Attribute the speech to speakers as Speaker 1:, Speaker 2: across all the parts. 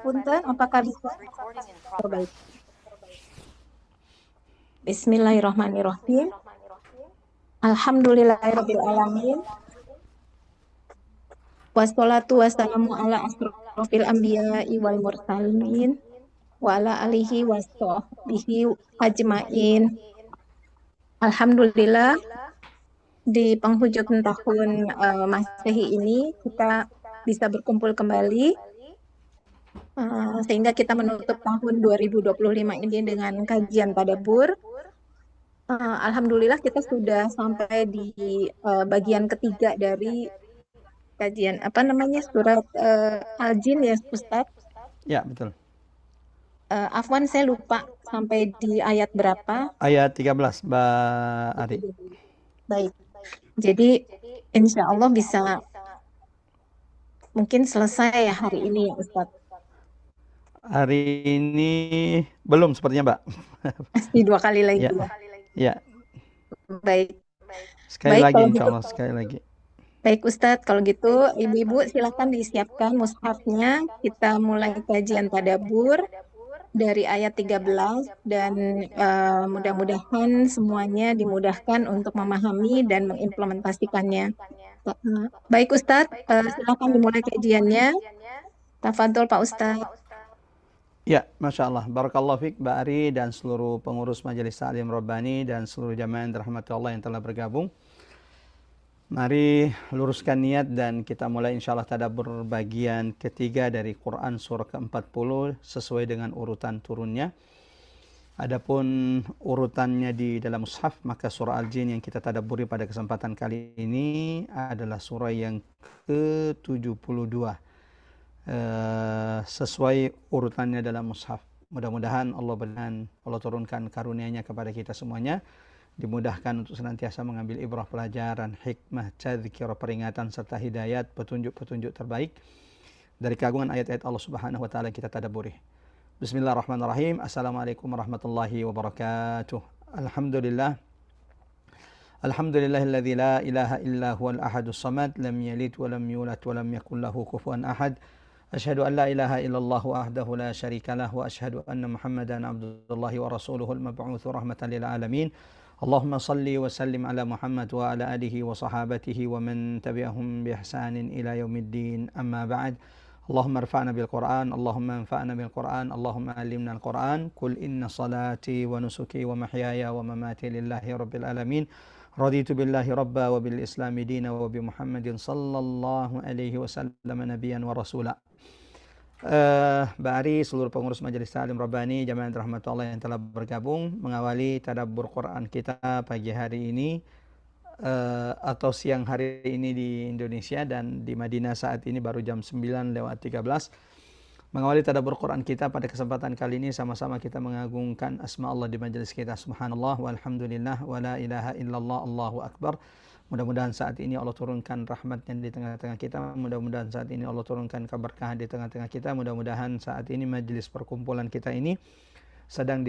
Speaker 1: Punten, apakah bisa? Oh, baik. Bismillahirrahmanirrahim. Alhamdulillahirabbil alamin. Wassalatu wassalamu ala asrofil anbiya'i wal mursalin wa ala alihi washabbihi ajmain. Alhamdulillah, di penghujung tahun Masehi ini kita bisa berkumpul kembali sehingga kita menutup tahun 2025 ini dengan kajian tadabbur. Alhamdulillah kita sudah sampai di bagian ketiga dari kajian apa namanya surat Al-Jin ya Ustaz.
Speaker 2: Ya, betul.
Speaker 1: Afwan saya lupa sampai di ayat berapa.
Speaker 2: Ayat 13, Mbak Ari.
Speaker 1: Baik. Jadi insya Allah bisa mungkin selesai ya hari ini ya Ustaz.
Speaker 2: Hari ini belum sepertinya, Mbak.
Speaker 1: Pasti 2 kali lagi
Speaker 2: Ya.
Speaker 1: ya.
Speaker 2: Ya.
Speaker 1: Baik.
Speaker 2: Sekali
Speaker 1: Baik,
Speaker 2: lagi
Speaker 1: kalau
Speaker 2: insya
Speaker 1: gitu.
Speaker 2: Allah, sekali lagi.
Speaker 1: Baik Ustadz, kalau gitu Ibu-Ibu silakan disiapkan mushafnya. Kita mulai kajian tadabbur dari ayat 13 dan mudah-mudahan semuanya dimudahkan untuk memahami dan mengimplementasikannya. Baik Ustadz, silakan dimulai kajiannya. Tafadhol Pak Ustadz.
Speaker 2: Ya, Masya Allah. Barakallahu fiik, Mbak Ari dan seluruh pengurus Majelis Ta'lim Rabbani dan seluruh jamaah yang dirahmati Allah yang telah bergabung. Mari luruskan niat dan kita mulai insyaAllah tadabbur bagian ketiga dari Quran surah ke-40 sesuai dengan urutan turunnya. Adapun urutannya di dalam mushaf, maka surah Al-Jin yang kita tadabburi pada kesempatan kali ini adalah surah yang ke-72. Sesuai urutannya dalam mushaf. Mudah-mudahan Allah turunkan karunia-Nya kepada kita semuanya, dimudahkan untuk senantiasa mengambil ibrah pelajaran, hikmah, tadzkirah, peringatan serta hidayat, petunjuk-petunjuk terbaik dari keagungan ayat-ayat Allah Subhanahu wa taala kita tadabburi. Bismillahirrahmanirrahim. Assalamualaikum warahmatullahi wabarakatuh. Alhamdulillah. Alhamdulillahilladzi la ilaha illa huwal ahadus samad, lam yalid wa lam yulad wa lam yakul lahu kufuwan ahad. Asyhadu an la ilaha illallah wahdahu la syarika lah wa asyhadu anna Muhammadan abdullahi wa rasuluhul mab'utsu rahmatan lil alamin. Allahumma salli wa sallim ala Muhammad wa ala alihi wa sahabatihi wa man tabi'ahum bi ihsanin ila yaumiddin. Amma ba'd. Allahumma irfa'na bil Qur'an, Allahumma anfa'na bil Qur'an, Allahumma allimna al Qur'an. Qul inna salati wa nusuki wa mahyaya wa mamati lillahi rabbil alamin. Raditu billahi rabba wa bil islami dina wa bi Muhammadin sallallahu alaihi wasallam nabiyyan wa rasula. Mbak Ari, seluruh pengurus Majelis Ta'lim Rabbani, jamaah rahmat Allah yang telah bergabung mengawali tadabbur Quran kita pagi hari ini atau siang hari ini di Indonesia, dan di Madinah saat ini baru jam 9:13. Mengawali tadabbur Quran kita pada kesempatan kali ini, sama-sama kita mengagungkan asma Allah di majelis kita. Subhanallah walhamdulillah wa la ilaha illallah, Allahu akbar. Mudah-mudahan saat ini Allah turunkan rahmatnya di tengah-tengah kita. Mudah-mudahan saat ini Allah turunkan keberkahan di tengah-tengah kita. Mudah-mudahan saat ini majelis perkumpulan kita ini sedang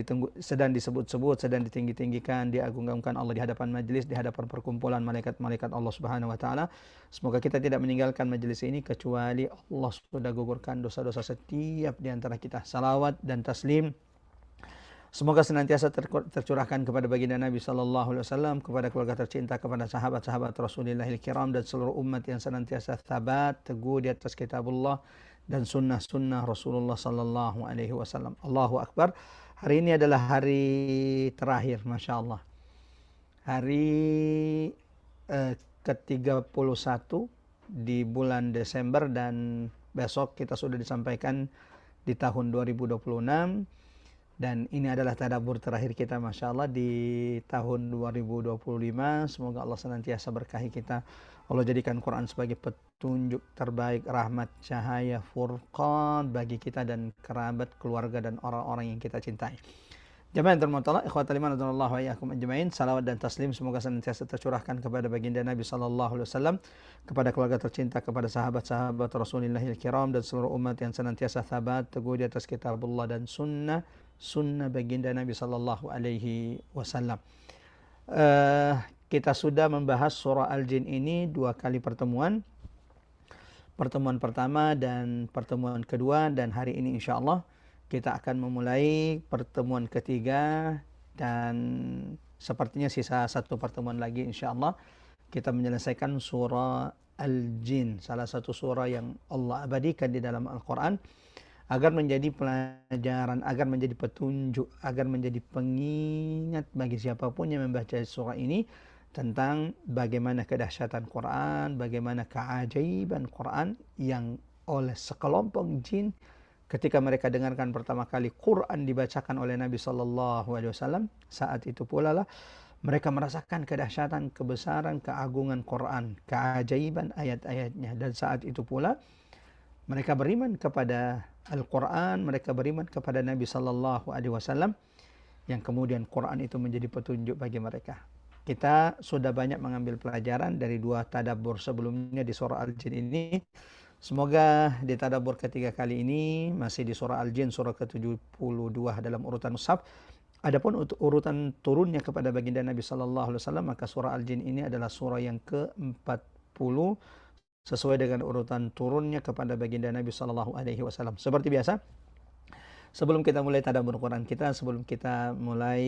Speaker 2: disebut-sebut, sedang ditinggi-tinggikan, diagung-agungkan Allah di hadapan majelis, di hadapan perkumpulan malaikat-malaikat Allah Subhanahu wa taala. Semoga kita tidak meninggalkan majelis ini kecuali Allah sudah gugurkan dosa-dosa setiap di antara kita. Salawat dan taslim semoga senantiasa tercurahkan kepada baginda Nabi sallallahu alaihi wasallam, kepada keluarga tercinta, kepada sahabat-sahabat Rasulillahil kiram dan seluruh umat yang senantiasa thabat teguh di atas kitabullah dan sunnah-sunnah Rasulullah sallallahu alaihi wasallam. Allahu akbar. Hari ini adalah hari terakhir, Masya Allah. Hari ke-31 di bulan Desember, dan besok kita sudah disampaikan di tahun 2026. Dan ini adalah tadabbur terakhir kita, Masya Allah, di tahun 2025. Semoga Allah senantiasa berkahi kita. Allah jadikan Quran sebagai petunjuk terbaik, rahmat, cahaya, furqan bagi kita dan kerabat, keluarga, dan orang-orang yang kita cintai. Jamaah yang terhormat, ikhwatal iman radhiyallahu wa iyyakum ajmain. Salawat dan taslim semoga senantiasa tercurahkan kepada baginda Nabi sallallahu alaihi wasallam, kepada keluarga tercinta, kepada sahabat-sahabat Rasulillahil kiram dan seluruh umat yang senantiasa thabat teguh di atas kitabullah dan sunnah baginda Nabi sallallahu alaihi wasallam. Kita sudah membahas surah Al-Jin ini 2 kali pertemuan. pertemuan pertama dan pertemuan kedua, dan hari ini insya Allah kita akan memulai pertemuan ketiga, dan sepertinya sisa satu pertemuan lagi insya Allah kita menyelesaikan surah Al-Jin, salah satu surah yang Allah abadikan di dalam Al-Quran agar menjadi pelajaran, agar menjadi petunjuk, agar menjadi pengingat bagi siapapun yang membaca surah ini tentang bagaimana kedahsyatan Quran, bagaimana keajaiban Quran yang oleh sekelompok jin ketika mereka dengarkan pertama kali Quran dibacakan oleh Nabi sallallahu alaihi wasallam, saat itu pula lah mereka merasakan kedahsyatan, kebesaran, keagungan Quran, keajaiban ayat-ayatnya, dan saat itu pula mereka beriman kepada Al-Quran, mereka beriman kepada Nabi sallallahu alaihi wasallam, yang kemudian Quran itu menjadi petunjuk bagi mereka. Kita sudah banyak mengambil pelajaran dari dua tadabbur sebelumnya di surah Al-Jin ini. Semoga di tadabbur ketiga kali ini masih di surah Al-Jin, surah ke-72 dalam urutan mushaf. Adapun untuk urutan turunnya kepada baginda Nabi sallallahu alaihi wasallam, maka surah Al-Jin ini adalah surah yang ke-40 sesuai dengan urutan turunnya kepada baginda Nabi sallallahu alaihi wasallam. Seperti biasa, sebelum kita mulai tadabbur Quran kita, sebelum kita mulai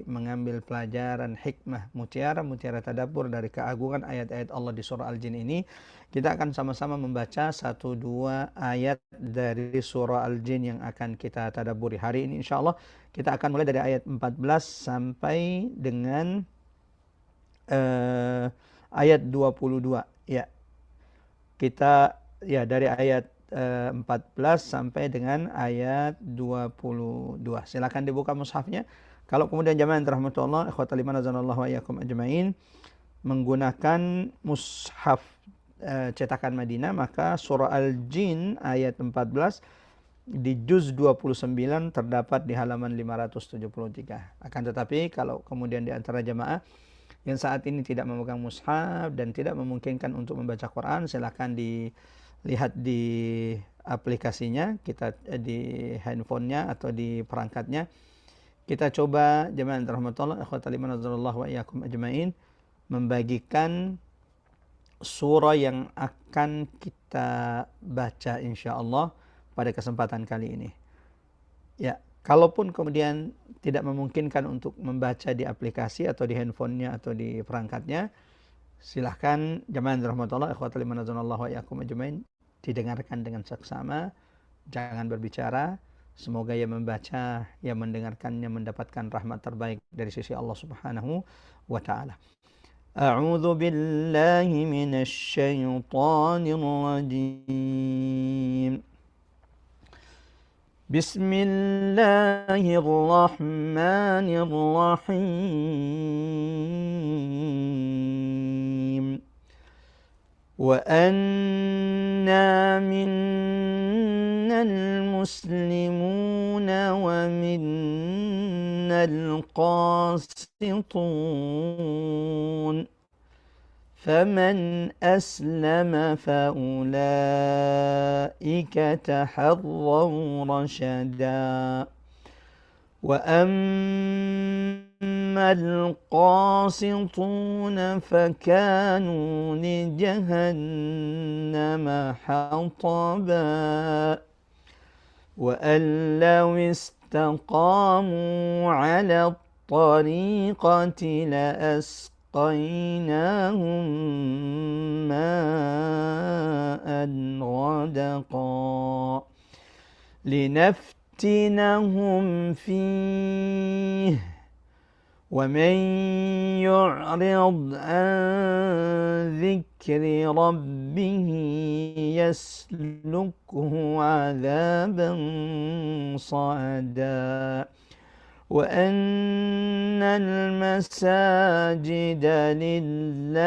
Speaker 2: mengambil pelajaran hikmah mutiara tadabbur dari keagungan ayat-ayat Allah di surah Al-Jin ini, kita akan sama-sama membaca satu dua ayat dari surah Al-Jin yang akan kita tadabburi hari ini insyaallah. Kita akan mulai dari ayat 14 sampai dengan ayat 22 ya. Kita ya dari ayat 14 sampai dengan ayat 22. Silakan dibuka mushafnya. Kalau kemudian jamaah yang dirahmati Allah, ikhwatal iman azanallahu wa iyyakum ajmain, menggunakan mushaf cetakan Madinah, maka surah Al-Jin ayat 14 di juz 29 terdapat di halaman 573. Akan tetapi kalau kemudian di antara jamaah yang saat ini tidak memegang mushaf dan tidak memungkinkan untuk membaca Quran, silakan dilihat di aplikasinya, kita di handphonenya atau di perangkatnya. Kita coba jemaah rahmatullah ikhwatal iman wa iyyakum ajmain membagikan surah yang akan kita baca insyaallah pada kesempatan kali ini. Ya, kalaupun kemudian tidak memungkinkan untuk membaca di aplikasi atau di handphonenya atau di perangkatnya, silahkan jemaah rahmatullah ikhwatal iman wa iyyakum ajmain didengarkan dengan seksama, jangan berbicara. Semoga yang membaca, yang mendengarkannya mendapatkan rahmat terbaik dari sisi Allah Subhanahu wa taala. A'udzu billahi minasy syaithanir rajim. Bismillahirrahmanirrahim. وأنا منا المسلمون ومنا القاسطون فمن أسلم فأولئك تحروا رشدا وأما القاسطون فكانوا لجهنم حطبا وأن لو استقاموا على الطريقة لأسقيناهم ماء غدقا لنفتنهم فيه ومن يعرض عن ذكر ربه يسلكه عذابا صعدا وأن المساجد لله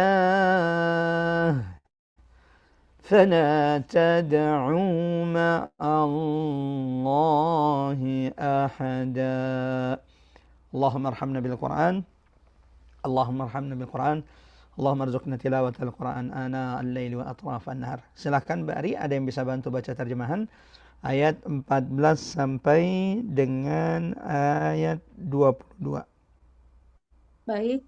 Speaker 2: فلا تدعوا مع الله أحدا اللهم ارحمنا بالقرآن اللهم ارحمنا بالقرآن اللهم ارزقنا تلاوة القرآن آناء الليل وأطراف النهار. Silakan Mbak Ari, ada yang bisa bantu baca terjemahan ayat 14 sampai dengan ayat 22.
Speaker 1: Baik,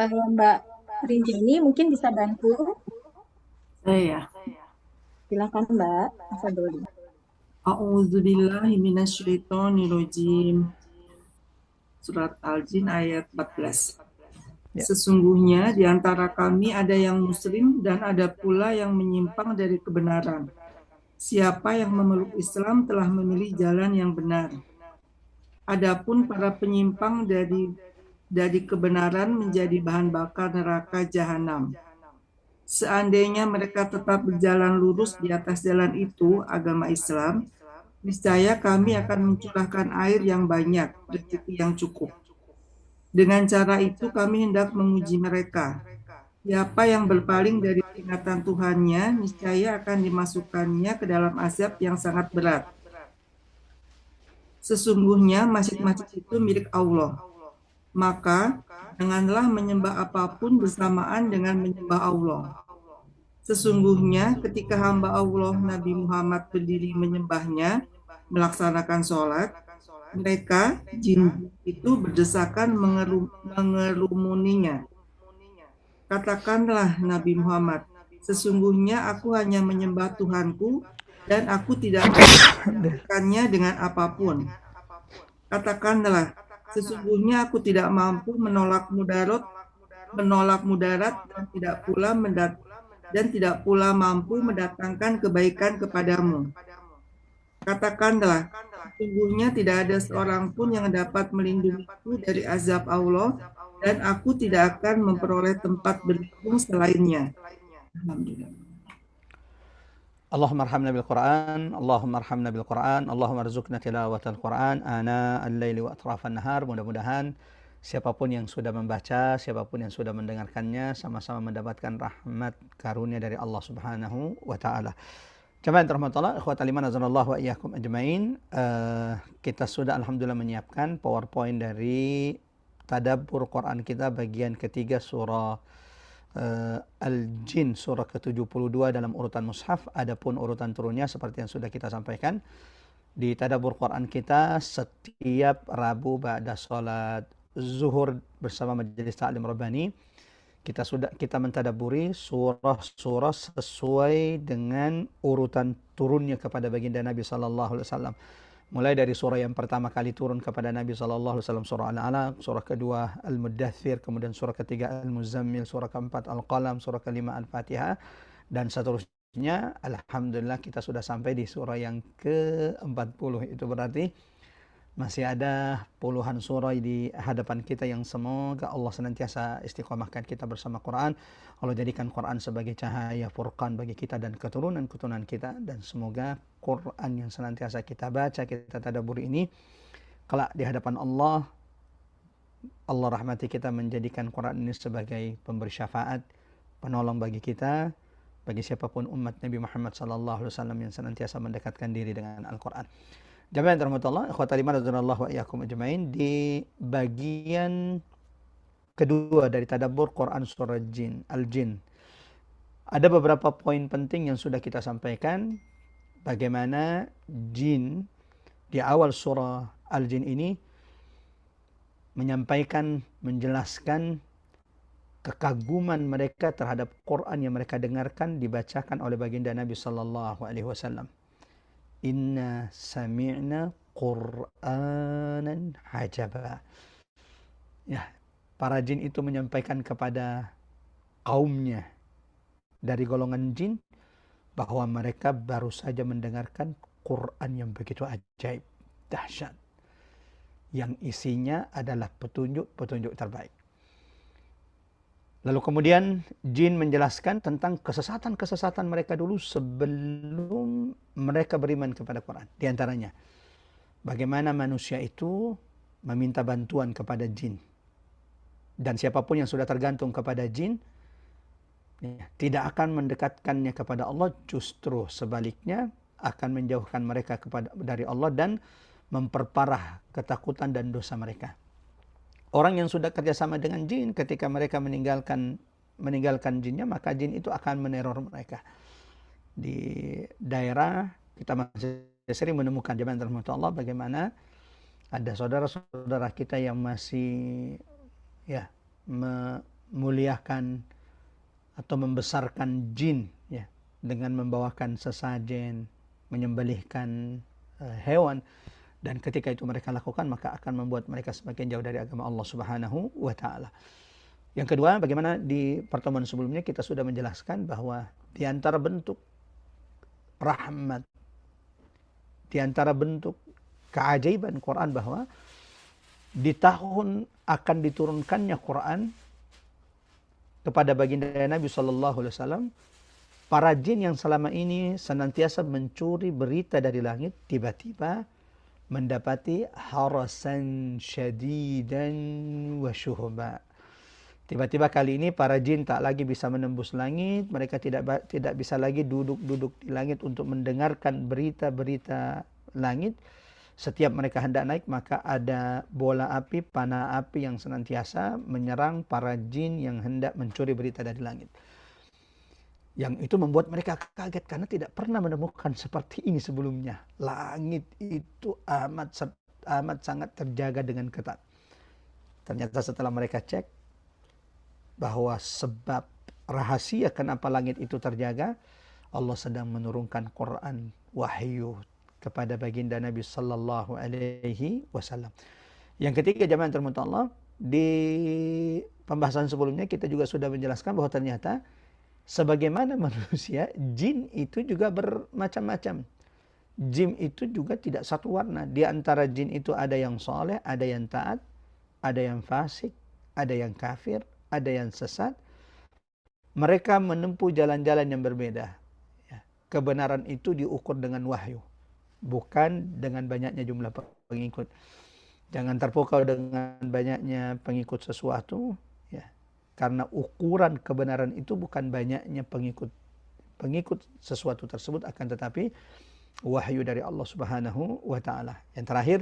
Speaker 1: Mbak Rinjani mungkin bisa bantu.
Speaker 3: Saya.
Speaker 1: Silakan Mbak, Afadholi.
Speaker 3: A'udzubillahi minasyaitonirrajim. Surat Al-Jin ayat 14.
Speaker 2: Ya.
Speaker 3: Sesungguhnya di antara kami ada yang muslim dan ada pula yang menyimpang dari kebenaran. Siapa yang memeluk Islam telah memilih jalan yang benar. Adapun para penyimpang dari kebenaran menjadi bahan bakar neraka jahanam. Seandainya mereka tetap berjalan lurus di atas jalan itu, agama Islam, niscaya kami akan mencurahkan air yang banyak, rezeki yang cukup. Dengan cara itu kami hendak menguji mereka. Siapa yang berpaling dari peringatan Tuhannya, niscaya akan dimasukkannya ke dalam azab yang sangat berat. Sesungguhnya masjid-masjid itu milik Allah. Maka janganlah menyembah apapun bersamaan dengan menyembah Allah. Sesungguhnya ketika hamba Allah Nabi Muhammad berdiri menyembahnya, melaksanakan sholat, mereka jin itu berdesakan mengerumuninya. Katakanlah Nabi Muhammad, sesungguhnya aku hanya menyembah Tuhanku dan aku tidak menggabungkannya dengan apapun. Katakanlah, sesungguhnya aku tidak mampu menolak mudarat dan tidak pula mampu mendatangkan kebaikan kepadamu. Katakanlah, sesungguhnya tidak ada seorang pun yang dapat melindungiku dari azab Allah, dan aku tidak akan memperoleh tempat berlindung selainnya. Alhamdulillah.
Speaker 2: Allahumma arhamna bil Quran, Allahumma arhamna bil Quran, Allahumma arzuqna tilawatal Quran ana al-laili wa atrafan nahar. Mudah-mudahan siapapun yang sudah membaca, siapapun yang sudah mendengarkannya sama-sama mendapatkan rahmat karunia dari Allah Subhanahu wa taala. Jemaah rahmatullah, ikhwatal iman azanallahu wa iyyakum ajmain. Kita sudah alhamdulillah menyiapkan PowerPoint dari tadabbur Quran kita bagian ketiga surah Al-Jin, surah ke-72 dalam urutan mushaf. Adapun urutan turunnya seperti yang sudah kita sampaikan di tadabbur Quran kita setiap Rabu ba'da salat zuhur bersama Majelis Ta'lim Rabbani, kita mentadaburi surah-surah sesuai dengan urutan turunnya kepada baginda Nabi sallallahu alaihi wasallam. Mulai dari surah yang pertama kali turun kepada Nabi sallallahu alaihi wasallam surah Al-Alaq, surah kedua Al-Muddathir, kemudian surah ketiga Al-Muzammil, surah keempat Al-Qalam, surah kelima Al-Fatihah dan seterusnya. Alhamdulillah kita sudah sampai di surah yang ke-40. Itu berarti masih ada puluhan surah di hadapan kita yang semoga Allah senantiasa istiqomahkan kita bersama Quran. Allah jadikan Quran sebagai cahaya furqan bagi kita dan keturunan-keturunan kita. Dan semoga Quran yang senantiasa kita baca, kita tadabburi ini, kelak di hadapan Allah, Allah rahmati kita menjadikan Quran ini sebagai pemberi syafaat, penolong bagi kita, bagi siapapun umat Nabi Muhammad SAW yang senantiasa mendekatkan diri dengan Al-Quran. Jamaah rahmatullah, ikhwatal iman radhiyallahu wa iyyakum ajmain, di bagian kedua dari tadabbur Quran surah Al-Jin. Ada beberapa poin penting yang sudah kita sampaikan, bagaimana jin di awal surah Al-Jin ini menyampaikan, menjelaskan kekaguman mereka terhadap Quran yang mereka dengarkan dibacakan oleh baginda Nabi sallallahu alaihi wasallam. Inna sami'na Qur'anan ajaba. Ya, para jin itu menyampaikan kepada kaumnya dari golongan jin bahwa mereka baru saja mendengarkan Quran yang begitu ajaib, dahsyat, yang isinya adalah petunjuk-petunjuk terbaik. Lalu kemudian jin menjelaskan tentang kesesatan-kesesatan mereka dulu sebelum mereka beriman kepada Quran. Di antaranya, bagaimana manusia itu meminta bantuan kepada jin. Dan siapapun yang sudah tergantung kepada jin, tidak akan mendekatkannya kepada Allah, justru sebaliknya akan menjauhkan mereka dari Allah dan memperparah ketakutan dan dosa mereka. Orang yang sudah kerjasama dengan jin, ketika mereka meninggalkan jinnya, maka jin itu akan meneror mereka. Di daerah kita masih sering menemukan jemaah rahmatullah bagaimana ada saudara-saudara kita yang masih memuliakan atau membesarkan jin, dengan membawakan sesajen, menyembelihkan hewan, dan ketika itu mereka lakukan maka akan membuat mereka semakin jauh dari agama Allah Subhanahu wa taala. Yang kedua, bagaimana di pertemuan sebelumnya kita sudah menjelaskan bahwa di antara bentuk rahmat, di antara bentuk keajaiban Quran bahwa di tahun akan diturunkannya Quran kepada baginda Nabi sallallahu alaihi wasallam, para jin yang selama ini senantiasa mencuri berita dari langit tiba-tiba mendapati harasan syadidan wa syuhba. Tiba-tiba kali ini para jin tak lagi bisa menembus langit, mereka tidak bisa lagi duduk-duduk di langit untuk mendengarkan berita-berita langit. Setiap mereka hendak naik maka ada bola api, panah api yang senantiasa menyerang para jin yang hendak mencuri berita dari langit. Yang itu membuat mereka kaget karena tidak pernah menemukan seperti ini sebelumnya. Langit itu amat sangat terjaga dengan ketat. Ternyata setelah mereka cek bahwa sebab rahasia kenapa langit itu terjaga, Allah sedang menurunkan Quran wahyu kepada baginda Nabi sallallahu alaihi wasallam. Yang ketiga, jamaah yang dirahmati Allah, di pembahasan sebelumnya kita juga sudah menjelaskan bahwa ternyata sebagaimana manusia, jin itu juga bermacam-macam. Jin itu juga tidak satu warna. Di antara jin itu ada yang soleh, ada yang taat, ada yang fasik, ada yang kafir, ada yang sesat. Mereka menempuh jalan-jalan yang berbeda. Kebenaran itu diukur dengan wahyu, bukan dengan banyaknya jumlah pengikut. Jangan terpukau dengan banyaknya pengikut sesuatu, ya. Karena ukuran kebenaran itu bukan banyaknya pengikut sesuatu tersebut, akan tetapi wahyu dari Allah Subhanahu wa taala. Yang terakhir,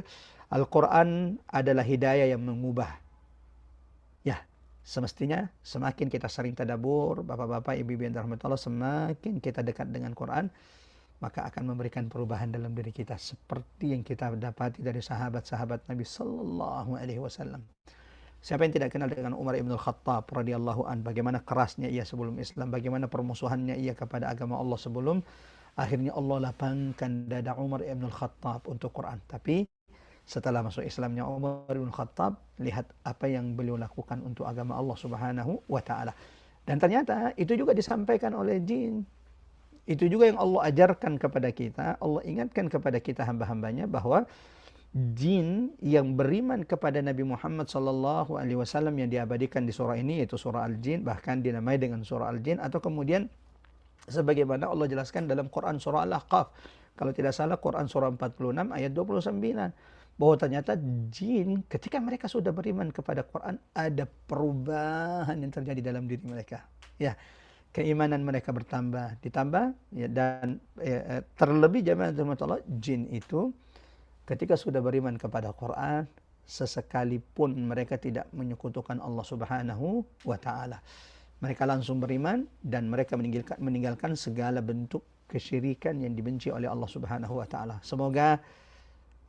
Speaker 2: Al-Qur'an adalah hidayah yang mengubah. Ya, semestinya semakin kita sering tadabbur, Bapak-bapak, Ibu-ibu yang dirahmati Allah, semakin kita dekat dengan Quran, maka akan memberikan perubahan dalam diri kita seperti yang kita dapati dari sahabat-sahabat Nabi sallallahu alaihi wasallam. Siapa yang tidak kenal dengan Umar ibn al-Khattab radhiyallahu an, bagaimana kerasnya ia sebelum Islam, bagaimana permusuhannya ia kepada agama Allah sebelum akhirnya Allah lapangkan dada Umar ibn al-Khattab untuk Quran. Tapi setelah masuk Islamnya Umar ibn al-Khattab, lihat apa yang beliau lakukan untuk agama Allah Subhanahu wa taala. Dan ternyata itu juga disampaikan oleh jin. Itu juga yang Allah ajarkan kepada kita, Allah ingatkan kepada kita hamba-hambanya bahwa jin yang beriman kepada Nabi Muhammad sallallahu alaihi wasallam yang diabadikan di surah ini, yaitu surah Al-Jin, bahkan dinamai dengan surah Al-Jin, atau kemudian sebagaimana Allah jelaskan dalam Quran surah Al-Ahqaf, kalau tidak salah Quran surah 46 ayat 29, bahwa ternyata jin ketika mereka sudah beriman kepada Quran ada perubahan yang terjadi dalam diri mereka. Ya, keimanan mereka ditambah, ya, dan terlebih jamaah Allah, jin itu ketika sudah beriman kepada Quran, sesekalipun mereka tidak menyekutukan Allah Subhanahu wa taala. Mereka langsung beriman dan mereka meninggalkan segala bentuk kesyirikan yang dibenci oleh Allah Subhanahu wa taala. Semoga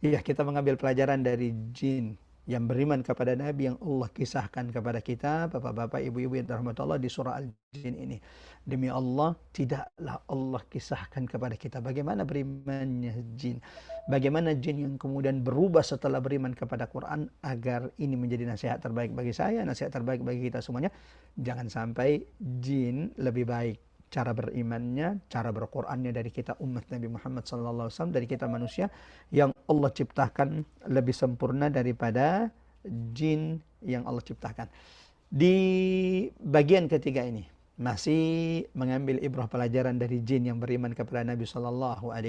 Speaker 2: ya kita mengambil pelajaran dari jin yang beriman kepada Nabi yang Allah kisahkan kepada kita, Bapak-bapak, Ibu-ibu yang dirahmati Allah, di surah Al-Jin ini. Demi Allah, tidaklah Allah kisahkan kepada kita bagaimana berimannya jin, bagaimana jin yang kemudian berubah setelah beriman kepada Quran, agar ini menjadi nasihat terbaik bagi saya, nasihat terbaik bagi kita semuanya. Jangan sampai jin lebih baik cara berimannya, cara berqurannya dari kita umat Nabi Muhammad SAW, dari kita manusia yang Allah ciptakan lebih sempurna daripada jin yang Allah ciptakan. Di bagian ketiga ini masih mengambil ibrah pelajaran dari jin yang beriman kepada Nabi SAW.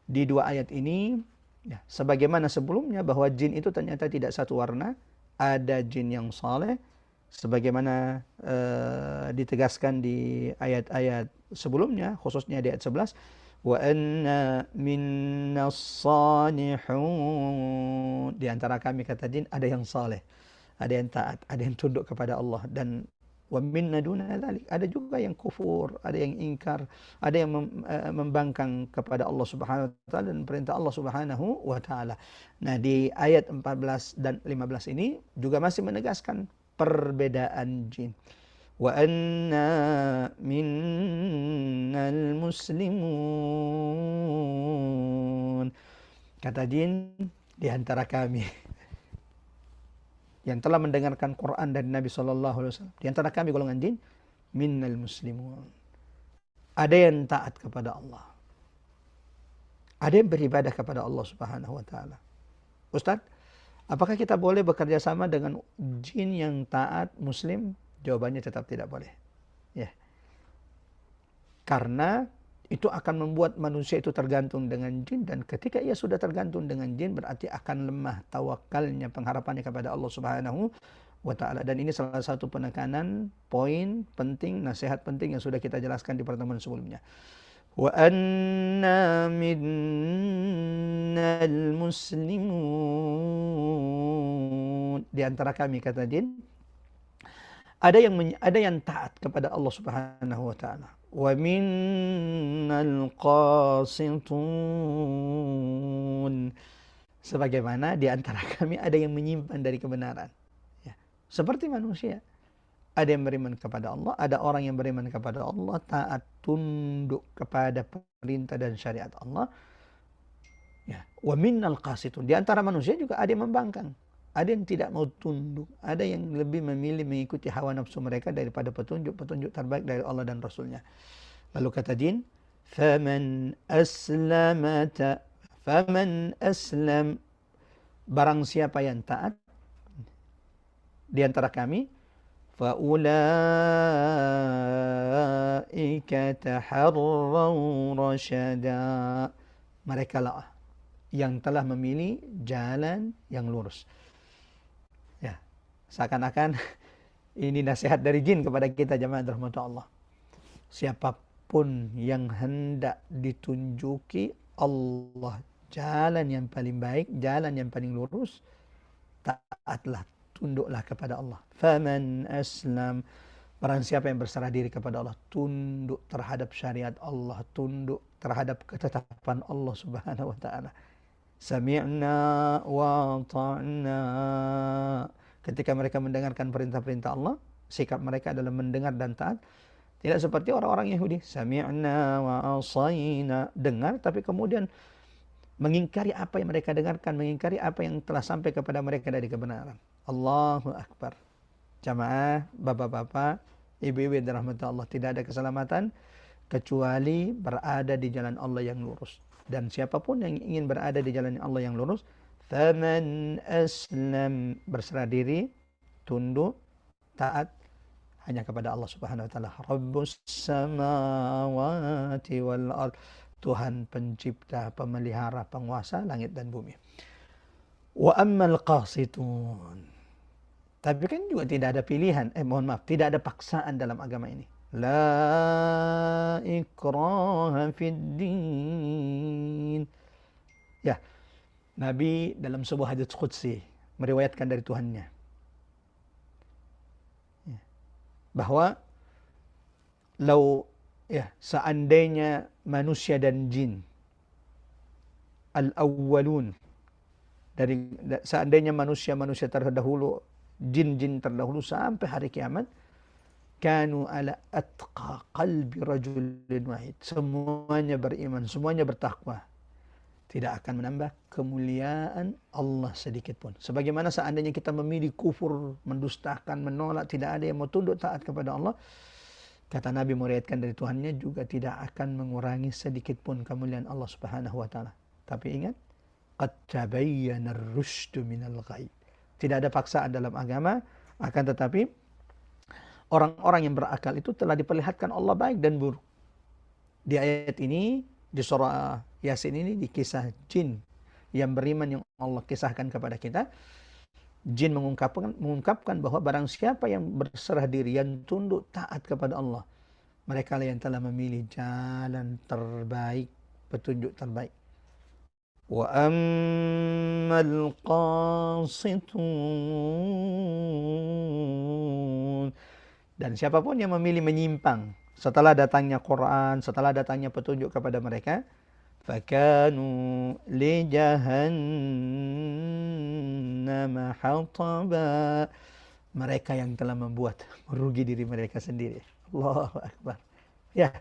Speaker 2: Di dua ayat ini, ya, sebagaimana sebelumnya bahwa jin itu ternyata tidak satu warna, ada jin yang saleh, sebagaimana ditegaskan di ayat-ayat sebelumnya, khususnya di ayat 11, wa anna minnas salihun, di antara kami, kata jin, ada yang saleh, ada yang taat, ada yang tunduk kepada Allah, dan wa minna duna dzalik, ada juga yang kufur, ada yang ingkar, ada yang membangkang kepada Allah Subhanahu wa taala dan perintah Allah Subhanahu wa taala. Nah, di ayat 14 dan 15 ini juga masih menegaskan perbedaan jin. wa anna minnal muslimun. Kata jin, di antara kami yang telah mendengarkan Quran dari Nabi SAW, di antara kami golongan jin, minnal muslimun. Ada yang taat kepada Allah. Ada yang beribadah kepada Allah Subhanahu wa taala. Ustaz, apakah kita boleh bekerja sama dengan jin yang taat muslim? Jawabannya tetap tidak boleh. Ya. Karena itu akan membuat manusia itu tergantung dengan jin, dan ketika ia sudah tergantung dengan jin berarti akan lemah tawakalnya, pengharapannya kepada Allah Subhanahu wa taala. Dan ini salah satu penekanan poin penting, nasihat penting yang sudah kita jelaskan di pertemuan sebelumnya. Wa anna minnal muslimun. Di antara kami, kata jin, ada yang taat kepada Allah Subhanahu wa taala. Wa minnal qasitun. Sebagaimana di antara kami ada yang menyimpan dari kebenaran. Ya. Seperti manusia. Ada yang beriman kepada Allah, ada orang yang beriman kepada Allah, taat tunduk kepada perintah dan syariat Allah. Ya. Wa minnal qasitun. Di antara manusia juga ada yang membangkang. Ada yang tidak mau tunduk, ada yang lebih memilih mengikuti hawa nafsu mereka daripada petunjuk terbaik dari Allah dan Rasulnya. Lalu kata jin, faman aslam, barang siapa yang taat di antara kami, faulaika taharraw rasyada, mereka lah yang telah memilih jalan yang lurus. Ya, seakan-akan ini nasihat dari jin kepada kita jamaah rahmatullah Allah. Siapapun yang hendak ditunjuki Allah jalan yang paling baik, jalan yang paling lurus, taatlah, tunduklah kepada Allah. Faman aslam, barang siapa yang berserah diri kepada Allah, tunduk terhadap syariat Allah, tunduk terhadap ketetapan Allah Subhanahu wa taala. Sami'na wa ta'na. Ketika mereka mendengarkan perintah-perintah Allah, sikap mereka adalah mendengar dan taat. Tidak seperti orang-orang Yahudi. Sami'na wa asayna. Dengar tapi kemudian mengingkari apa yang mereka dengarkan, mengingkari apa yang telah sampai kepada mereka dari kebenaran. Allahu Akbar. Jamaah, bapak-bapak, ibu-ibu yang dirahmati Allah, tidak ada keselamatan kecuali berada di jalan Allah yang lurus. Dan siapapun yang ingin berada di jalan Allah yang lurus, faman aslam, berserah diri, tunduk, taat hanya kepada Allah Subhanahu wa taala. Rabbus samawati wal ard, Tuhan pencipta, pemelihara, penguasa langit dan bumi. Wa ammal qasitun, tapi kan juga tidak ada pilihan, tidak ada paksaan dalam agama ini. La ikraha fid din. Ya, Nabi dalam sebuah hadits qudsi meriwayatkan dari Tuhannya, ya, bahwa seandainya manusia dan jin al-awwalun, seandainya manusia terdahulu, jin terdahulu sampai hari kiamat, kanu ala atqa qalbi rajulin wahid, semuanya beriman, semuanya bertakwa, tidak akan menambah kemuliaan Allah sedikit pun. Sebagaimana seandainya kita memilih kufur, mendustakan, menolak, tidak ada yang mau tunduk taat kepada Allah, kata Nabi meriwayatkan dari Tuhannya, juga tidak akan mengurangi sedikit pun kemuliaan Allah Subhanahu wa taala. Tapi ingat, qad tabayyana ar-rusydu minal ghayy. Tidak ada paksaan dalam agama, akan tetapi orang-orang yang berakal itu telah diperlihatkan Allah baik dan buruk. Di ayat ini, di surah Yasin ini, di kisah jin yang beriman yang Allah kisahkan kepada kita, jin mengungkapkan bahwa barang siapa yang berserah diri, yang tunduk taat kepada Allah, mereka lah yang telah memilih jalan terbaik, petunjuk terbaik. Wa ammal qasitun, dan siapapun yang memilih menyimpang setelah datangnya Quran, setelah datangnya petunjuk kepada mereka, fakanu li jahannam hataba, mereka yang telah membuat merugi diri mereka sendiri. Allahu Akbar. Ya,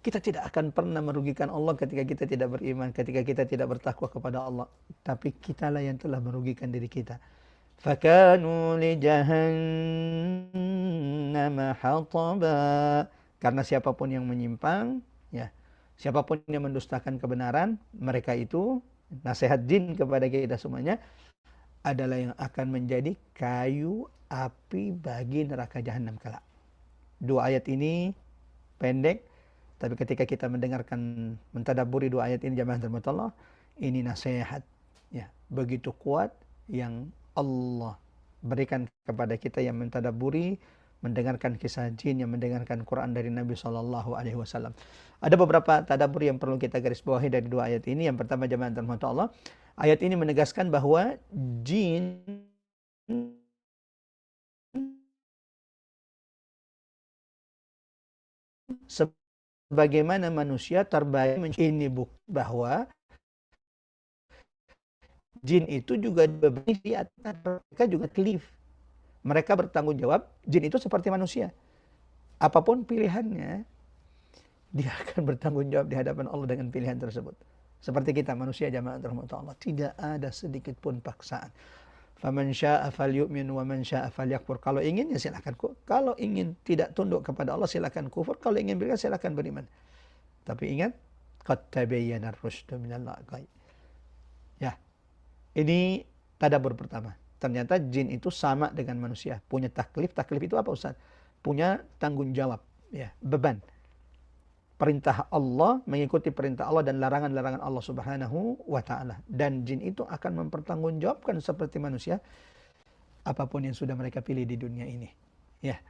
Speaker 2: kita tidak akan pernah merugikan Allah ketika kita tidak beriman, ketika kita tidak bertakwa kepada Allah. Tapi kitalah yang telah merugikan diri kita. Fakanu li jahannama hataba. Karena siapapun yang menyimpang, ya, siapapun yang mendustakan kebenaran, mereka itu, nasihat jin kepada kita semuanya, adalah yang akan menjadi kayu api bagi neraka jahanam kelak. Dua ayat ini pendek, tapi ketika kita mendengarkan, mentadabburi dua ayat ini, jamaah rahmatullah, ini nasihat, ya, begitu kuat yang Allah berikan kepada kita yang mentadabburi, mendengarkan kisah jin, yang mendengarkan Quran dari Nabi SAW. Ada beberapa tadabbur yang perlu kita garis bawahi dari dua ayat ini. Yang pertama, jamaah rahmatullah, ayat ini menegaskan bahwa jin sebagaimana manusia terbaik. Ini bukti bahwa jin itu juga berbeda, mereka juga klif. Mereka bertanggung jawab, jin itu seperti manusia. Apapun pilihannya, dia akan bertanggung jawab di hadapan Allah dengan pilihan tersebut. Seperti kita manusia, jamaah rahmatullah, tidak ada sedikit pun paksaan. Faman syaa'a falyu'min wa man syaa'a falyakfur. Kalau ingin ya silakan. Kalau ingin tidak tunduk kepada Allah silakan kufur. Kalau ingin beriman silakan beriman. Tapi ingat, qad tabayyana ar-rusydu minal ghayy. Ya. Ini tadabbur pertama. Ternyata jin itu sama dengan manusia, punya taklif. Taklif itu apa, Ustaz? Punya tanggung jawab, ya, beban. Perintah Allah, mengikuti perintah Allah dan larangan-larangan Allah Subhanahu wa taala. Dan jin itu akan mempertanggungjawabkan seperti manusia apapun yang sudah mereka pilih di dunia ini. Ya.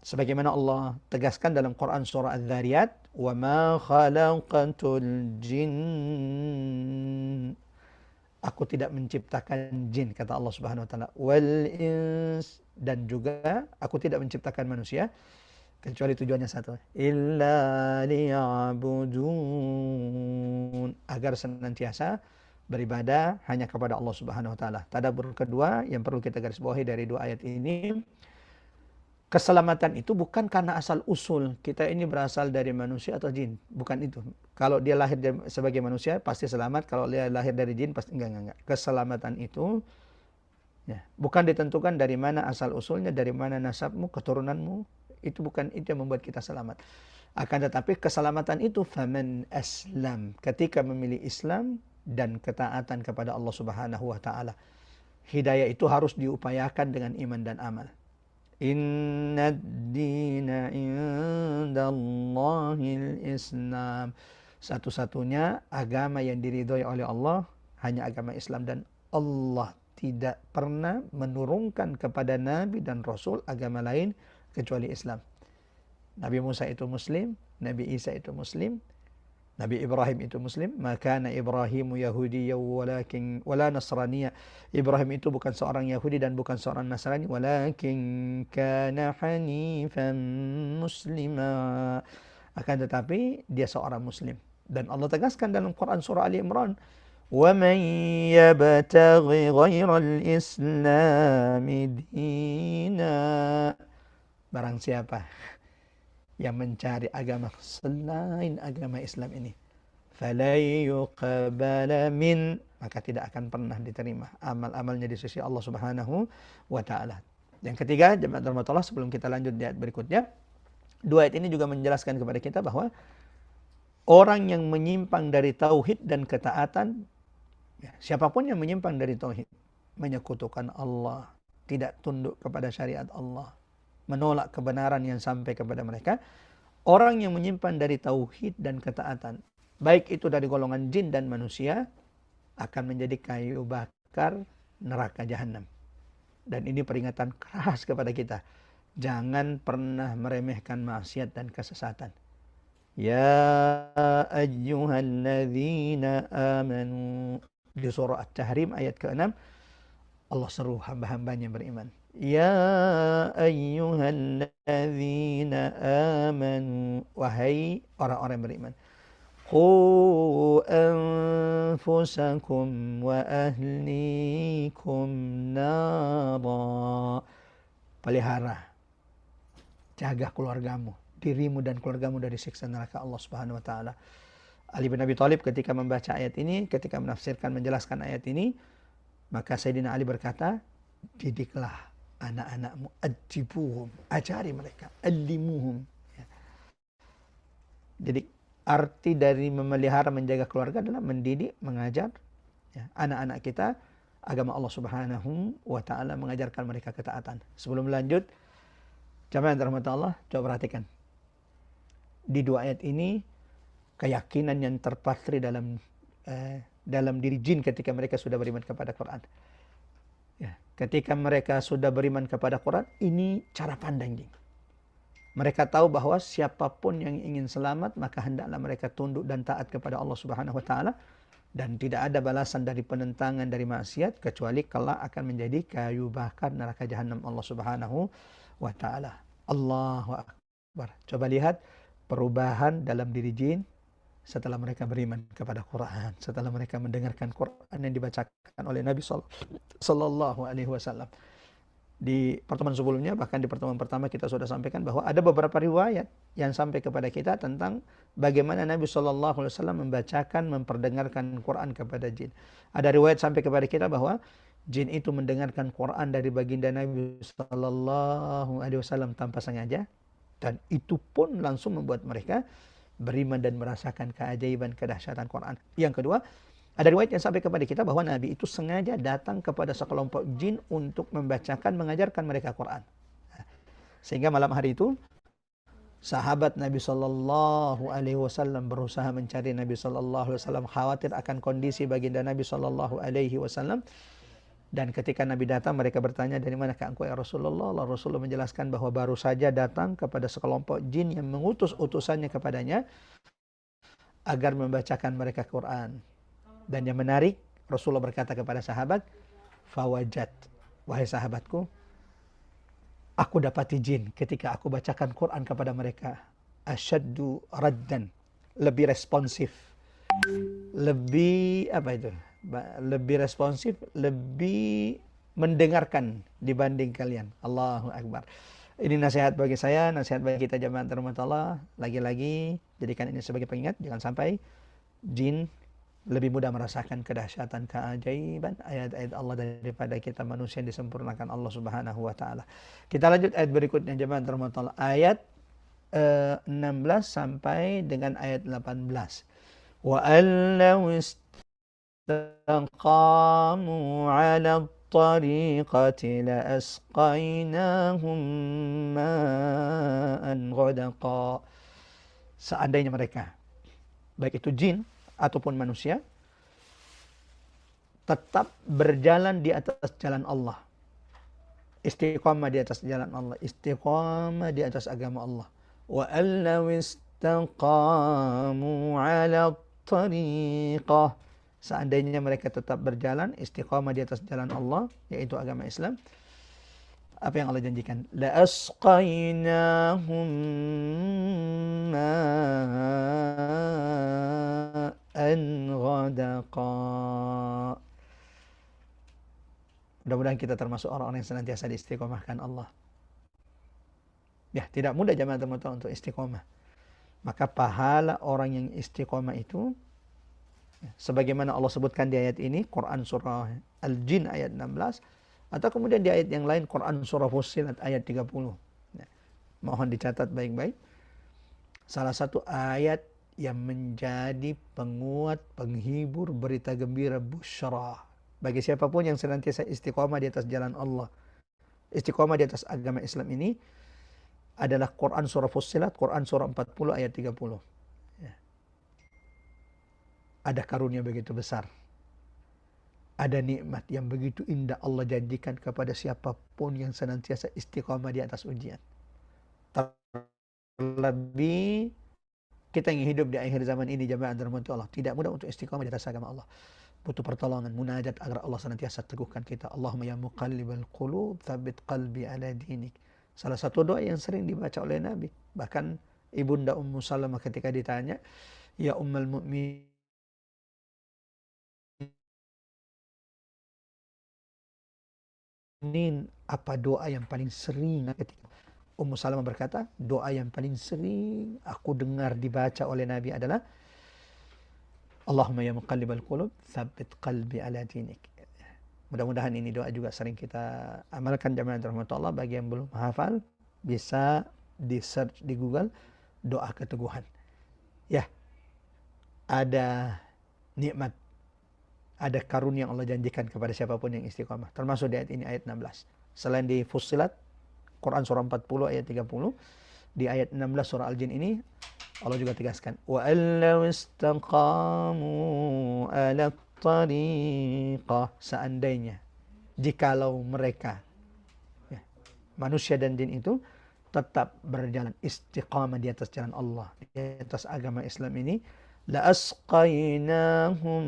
Speaker 2: Sebagaimana Allah tegaskan dalam Quran surah Adz-Dzariyat, "Wa ma khalaqatul jinn." Aku tidak menciptakan jin, kata Allah Subhanahu wa taala, wal ins, dan juga aku tidak menciptakan manusia kecuali tujuannya satu, illa liya'budun, agar senantiasa beribadah hanya kepada Allah Subhanahu wa taala. Tadabbur kedua yang perlu kita garis bawahi dari dua ayat ini, keselamatan itu bukan karena asal usul kita ini berasal dari manusia atau jin, bukan itu. Kalau dia lahir sebagai manusia pasti selamat, kalau dia lahir dari jin pasti enggak. Keselamatan itu, ya, bukan ditentukan dari mana asal usulnya, dari mana nasabmu, keturunanmu, itu bukan itu yang membuat kita selamat. Akan tetapi keselamatan itu faman aslam, ketika memilih Islam dan ketaatan kepada Allah Subhanahu wa taala. Hidayah itu harus diupayakan dengan iman dan amal. Inna ad-dina indallahil Islam. Satu-satunya agama yang diridhoi oleh Allah hanya agama Islam, dan Allah tidak pernah menurunkan kepada Nabi dan Rasul agama lain kecuali Islam. Nabi Musa itu Muslim, Nabi Isa itu Muslim, Nabi Ibrahim itu Muslim. Maka Ibrahimu Yahudiyya wala Nasraniyya. Ibrahim itu bukan seorang Yahudi dan bukan seorang Nasrani, walakin kana hanifan muslima. Akan tetapi dia seorang Muslim. Dan Allah tegaskan dalam Quran surah Ali Imran, wa man yabtaghi ghairal islami dina. Barang siapa yang mencari agama selain agama Islam ini, fala yuqbala min, maka tidak akan pernah diterima amal-amalnya di sisi Allah Subhanahu wa taala. Yang ketiga, jemaah rahmatullah, sebelum kita lanjut di ayat berikutnya, dua ayat ini juga menjelaskan kepada kita bahwa orang yang menyimpang dari tauhid dan ketaatan, ya, siapapun yang menyimpang dari tauhid, menyekutukan Allah, tidak tunduk kepada syariat Allah, menolak kebenaran yang sampai kepada mereka, orang yang menyimpan dari tauhid dan ketaatan, baik itu dari golongan jin dan manusia, akan menjadi kayu bakar neraka jahanam. Dan ini peringatan keras kepada kita, jangan pernah meremehkan maksiat dan kesesatan. Ya ayyuhalladzina amanu, di surah At-Tahrim ayat ke-6, Allah seru hamba-hambanya beriman. Ya ayyuhalladzina amanu, wahai orang-orang beriman. Qu anfusakum wa ahlikum nara. Pelihara, jaga keluargamu, dirimu dan keluargamu dari siksa neraka Allah Subhanahu wa taala. Ali bin Abi Thalib ketika membaca ayat ini, ketika menafsirkan menjelaskan ayat ini, maka Sayyidina Ali berkata, didiklah anak-anakmu, ajibuhum, ajari mereka, allimuhum. Ya. Jadi arti dari memelihara menjaga keluarga adalah mendidik, mengajar ya, anak-anak kita agama Allah Subhanahu wa taala, mengajarkan mereka ketaatan. Sebelum lanjut, jamaah yang dirahmati Allah, coba perhatikan. Di dua ayat ini keyakinan yang terpatri dalam diri jin ketika mereka sudah beriman kepada Quran. Ya, ketika mereka sudah beriman kepada Quran, ini cara pandang jin. Mereka tahu bahwa siapapun yang ingin selamat, maka hendaklah mereka tunduk dan taat kepada Allah Subhanahu wa taala, dan tidak ada balasan dari penentangan dari maksiat kecuali kelak akan menjadi kayu bakar neraka jahanam Allah Subhanahu wa taala. Allahu akbar. Coba lihat perubahan dalam diri jin setelah mereka beriman kepada Quran, setelah mereka mendengarkan Quran yang dibacakan oleh Nabi sallallahu alaihi wasallam. Di pertemuan sebelumnya, bahkan di pertemuan pertama kita sudah sampaikan bahwa ada beberapa riwayat yang sampai kepada kita tentang bagaimana Nabi sallallahu alaihi wasallam membacakan, memperdengarkan Quran kepada jin. Ada riwayat sampai kepada kita bahwa jin itu mendengarkan Quran dari baginda Nabi sallallahu alaihi wasallam tanpa sengaja, dan itu pun langsung membuat mereka beriman dan merasakan keajaiban, kedahsyatan Quran. Yang kedua, ada riwayat yang sampai kepada kita bahwa Nabi itu sengaja datang kepada sekelompok jin untuk membacakan, mengajarkan mereka Quran. Sehingga malam hari itu, sahabat Nabi sallallahu alaihi wasallam berusaha mencari Nabi sallallahu alaihi wasallam, khawatir akan kondisi baginda Nabi sallallahu alaihi wasallam. Dan ketika Nabi datang, mereka bertanya, dari manakah engkau ya Rasulullah? Lalu Rasulullah menjelaskan bahwa baru saja datang kepada sekelompok jin yang mengutus utusannya kepadanya agar membacakan mereka Quran. Dan yang menarik, Rasulullah berkata kepada sahabat, fawajat, wahai sahabatku, aku dapati jin ketika aku bacakan Quran kepada mereka, asyaddu raddan, lebih responsif, lebih lebih responsif, lebih mendengarkan dibanding kalian. Allahu akbar. Ini nasihat bagi saya, nasihat bagi kita jamaah terhormat Allah. Lagi-lagi jadikan ini sebagai pengingat, jangan sampai jin lebih mudah merasakan kedahsyatan, keajaiban ayat-ayat Allah daripada kita manusia yang disempurnakan Allah Subhanahu wa taala. Kita lanjut ayat berikutnya jemaah terhormat Allah, ayat 16 sampai dengan ayat 18. Wa allau istaqamu 'ala at-tariqati la asqainahum ma'an ghadaqa. Seandainya mereka, baik itu jin ataupun manusia, tetap berjalan di atas jalan Allah, istiqamah di atas jalan Allah, istiqamah di atas agama Allah. Wa allau istaqamu 'ala tariqah, seandainya mereka tetap berjalan istiqamah di atas jalan Allah, yaitu agama Islam, apa yang Allah janjikan? La asqainahum ma'an ghadaqa. Mudah-mudahan kita termasuk orang-orang yang senantiasa diistiqomahkan Allah. Ya, tidak mudah jamaah teman-teman untuk istiqomah. Maka pahala orang yang istiqomah itu, sebagaimana Allah sebutkan di ayat ini, Quran surah Al-Jin ayat 16, atau kemudian di ayat yang lain Quran surah Fussilat ayat 30. Nah, mohon dicatat baik-baik. Salah satu ayat yang menjadi penguat, penghibur, berita gembira, busyra bagi siapapun yang senantiasa istiqomah di atas jalan Allah, istiqomah di atas agama Islam ini, adalah Quran surah Fussilat, Quran surah 40 ayat 30. Ya. Ada karunia begitu besar, ada nikmat yang begitu indah Allah janjikan kepada siapapun yang senantiasa istiqamah di atas ujian. Terlebih kita yang hidup di akhir zaman ini jamaah dirahmati Allah, tidak mudah untuk istiqamah di atas agama Allah. Butuh pertolongan, munajat agar Allah senantiasa teguhkan kita. Allahumma ya muqallibal qulub, tsabbit qalbi ala dinik. Salah satu doa yang sering dibaca oleh Nabi. Bahkan Ibunda Ummu Salamah ketika ditanya, Ya Ummul Mukminin, apa doa yang paling sering ketika Ummu Salamah berkata, doa yang paling sering aku dengar dibaca oleh Nabi adalah Allahumma ya muqallibal qulub, tsabbit qalbi ala dinik. Mudah-mudahan ini doa juga sering kita amalkan jamaah rahmatullah. Bagi yang belum hafal, bisa di search di Google doa keteguhan. Ya, ada nikmat, ada karunia yang Allah janjikan kepada siapapun yang istiqamah. Termasuk di ayat ini, ayat 16. Selain di Fussilat, Quran surah 40 ayat 30, di ayat 16 surah Al-Jin ini Allah juga tegaskan, wa allaw istaqamu ala tariqah, seandainya, jikalau mereka, ya, manusia dan jin itu tetap berjalan istiqamah di atas jalan Allah, di atas agama Islam ini, la asqainahum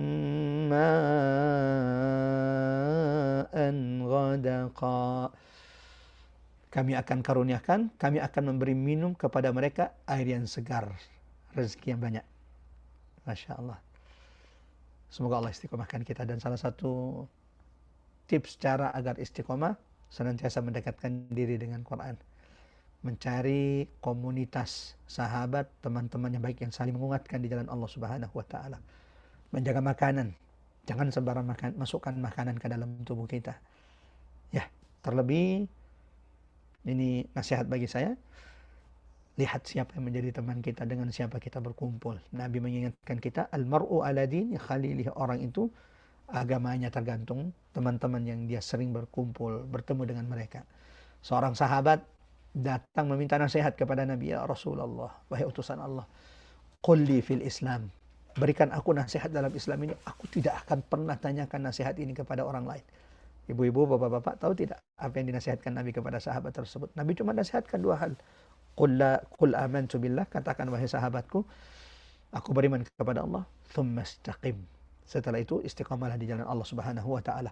Speaker 2: ma'an ghadaqa, kami akan karuniakan, kami akan memberi minum kepada mereka air yang segar, rezeki yang banyak. Masya Allah. Semoga Allah istiqomahkan kita. Dan salah satu tips cara agar istiqomah, senantiasa mendekatkan diri dengan Quran. Mencari komunitas, sahabat, teman-teman yang baik yang saling menguatkan di jalan Allah Subhanahu wa Ta'ala. Menjaga makanan. Jangan sembarang masukkan makanan ke dalam tubuh kita. Ya, terlebih ini nasihat bagi saya. Lihat siapa yang menjadi teman kita, dengan siapa kita berkumpul. Nabi mengingatkan kita, al-mar'u ala dini khalilih, orang itu agamanya tergantung teman-teman yang dia sering berkumpul, bertemu dengan mereka. Seorang sahabat datang meminta nasihat kepada Nabi, ya Rasulullah, wahai utusan Allah, qul li fil Islam, berikan aku nasihat dalam Islam ini. Aku tidak akan pernah tanyakan nasihat ini kepada orang lain. Ibu-ibu, bapak-bapak, tahu tidak apa yang dinasihatkan Nabi kepada sahabat tersebut? Nabi cuma nasihatkan dua hal. Qul amantu billah, katakan wahai sahabatku, aku beriman kepada Allah. Thumma istaqim, setelah itu istiqamalah di jalan Allah Subhanahu wa Ta'ala.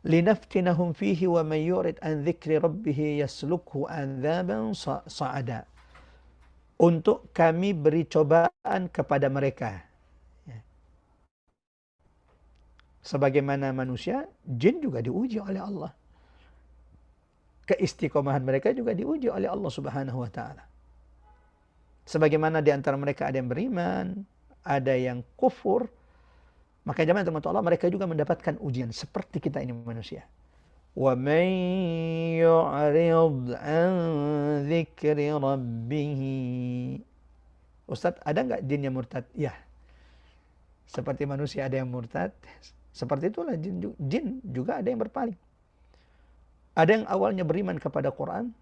Speaker 2: Linaftinahum fihi wa man yurid an dzikri rabbih yaslukhu adzaban sa'ada. Untuk kami beri cobaan kepada mereka. Sebagaimana manusia, jin juga diuji oleh Allah. Keistiqomahan mereka juga diuji oleh Allah Subhanahu wa Ta'ala. Sebagaimana di antara mereka ada yang beriman, ada yang kufur, maka jamaah teman-teman Allah, mereka juga mendapatkan ujian seperti kita ini manusia. Wa man yu'rid an dzikri rabbih. Ustaz, ada enggak jin yang murtad? Ya. Seperti manusia ada yang murtad, seperti itulah jin juga ada yang berpaling. Ada yang awalnya beriman kepada Quran,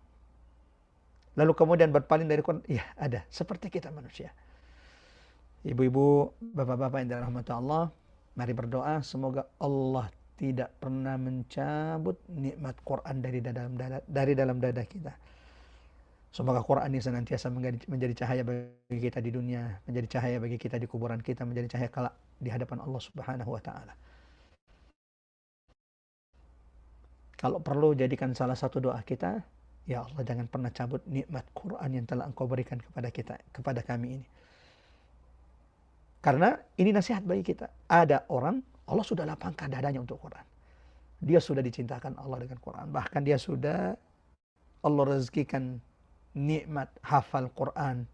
Speaker 2: lalu kemudian berpaling dari Quran. Ya, ada. Seperti kita manusia. Ibu-ibu, bapak-bapak yang dirahmati Allah, mari berdoa semoga Allah tidak pernah mencabut nikmat Quran dari dalam dada kita. Semoga Quran ini senantiasa menjadi cahaya bagi kita di dunia, menjadi cahaya bagi kita di kuburan kita, menjadi cahaya kelak di hadapan Allah Subhanahu wa Ta'ala. Kalau perlu jadikan salah satu doa kita, ya Allah jangan pernah cabut nikmat Quran yang telah Engkau berikan kepada kita, kepada kami ini. Karena ini nasihat bagi kita. Ada orang, Allah sudah lapangkan dadanya untuk Quran. Dia sudah dicintakan Allah dengan Quran. Bahkan dia sudah Allah rezekikan nikmat hafal Quran.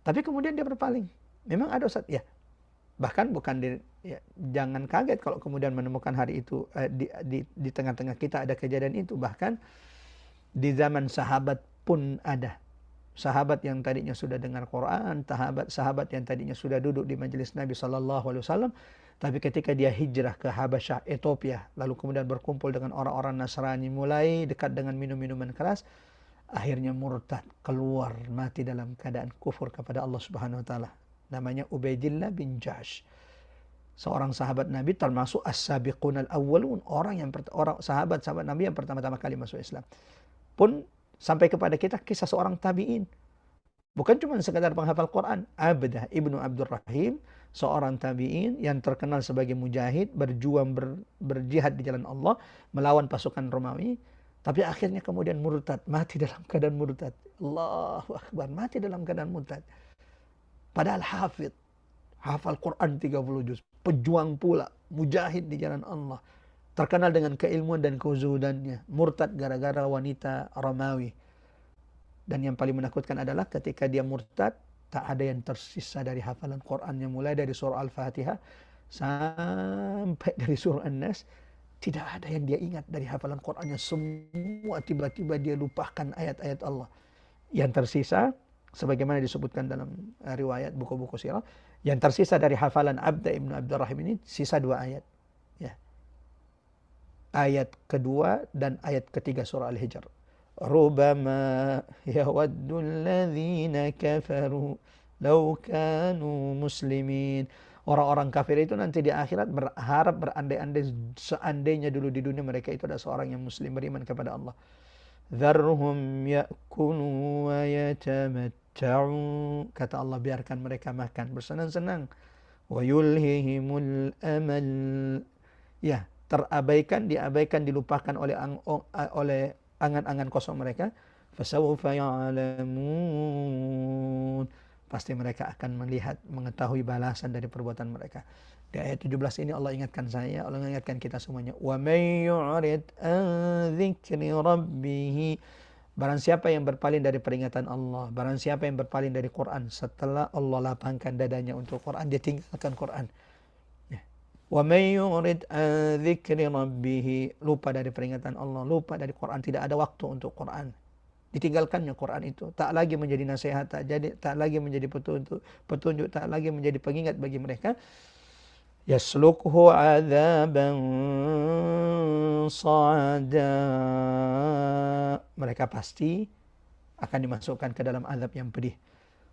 Speaker 2: Tapi kemudian dia berpaling. Memang ada Ustaz? Ya. Bahkan bukan jangan kaget kalau kemudian menemukan hari itu di tengah-tengah kita ada kejadian itu. Bahkan di zaman sahabat pun ada. Sahabat yang tadinya sudah dengar Quran, sahabat yang tadinya sudah duduk di majelis Nabi SAW, tapi ketika dia hijrah ke Habasyah, Ethiopia, lalu kemudian berkumpul dengan orang-orang Nasrani, mulai dekat dengan minum-minuman keras, akhirnya murtad, keluar mati dalam keadaan kufur kepada Allah Subhanahu wa Ta'ala. Namanya Ubaidillah bin Jahsh. Seorang sahabat Nabi termasuk as-sabiqun al-awwalun, sahabat Nabi yang pertama-tama kali masuk Islam. Pun sampai kepada kita kisah seorang tabi'in. Bukan cuma sekadar penghafal Quran. Abdah ibnu Abdurrahim, seorang tabi'in yang terkenal sebagai mujahid, berjuang berjihad di jalan Allah, melawan pasukan Romawi. Tapi akhirnya kemudian murtad, mati dalam keadaan murtad. Allahu Akbar, mati dalam keadaan murtad. Padahal hafidh. hafal Quran 30 juz, pejuang pula, mujahid di jalan Allah, terkenal dengan keilmuan dan kezuhudannya, murtad gara-gara wanita Romawi. Dan yang paling menakutkan adalah ketika dia murtad, tak ada yang tersisa dari hafalan Qurannya, mulai dari surah Al-Fatihah sampai dari surah An-Nas. Tidak ada yang dia ingat dari hafalan Qurannya. Semua tiba-tiba dia lupakan ayat-ayat Allah. Yang tersisa, sebagaimana disebutkan dalam riwayat buku-buku sirah, yang tersisa dari hafalan Abda ibn Abdurrahim ini, sisa 2 ayat. Ya. Ayat kedua dan ayat ketiga surah Al-Hijr. Rubama yawaddu alladhina kafaru law kanu muslimin. Orang-orang kafir itu nanti di akhirat berharap, berandai-andai, seandainya dulu di dunia mereka itu ada seorang yang muslim, beriman kepada Allah. Dharhum ya'kulu wa yatamatta'u. Kata Allah, biarkan mereka makan bersenang-senang. Wa yulhihimul amal. Ya, terabaikan, diabaikan, dilupakan oleh angan-angan kosong mereka. Fasawfa ya'lamun. Pasti mereka akan melihat, mengetahui balasan dari perbuatan mereka. Di ayat 17 ini Allah ingatkan saya, Allah ingatkan kita semuanya. Wa may yu'rid an dzikri rabbih. Barang siapa yang berpaling dari peringatan Allah, barang siapa yang berpaling dari Quran setelah Allah lapangkan dadanya untuk Quran, dia tinggalkan Quran. Ya. Wa may yu'rid an dzikri rabbih, lupa dari peringatan Allah, lupa dari Quran, tidak ada waktu untuk Quran. Ditinggalkannya Quran itu, tak lagi menjadi nasihat, tak lagi menjadi petunjuk, tak lagi menjadi pengingat bagi mereka. Yaslukhu adzaban sa'ada. Mereka pasti akan dimasukkan ke dalam azab yang pedih.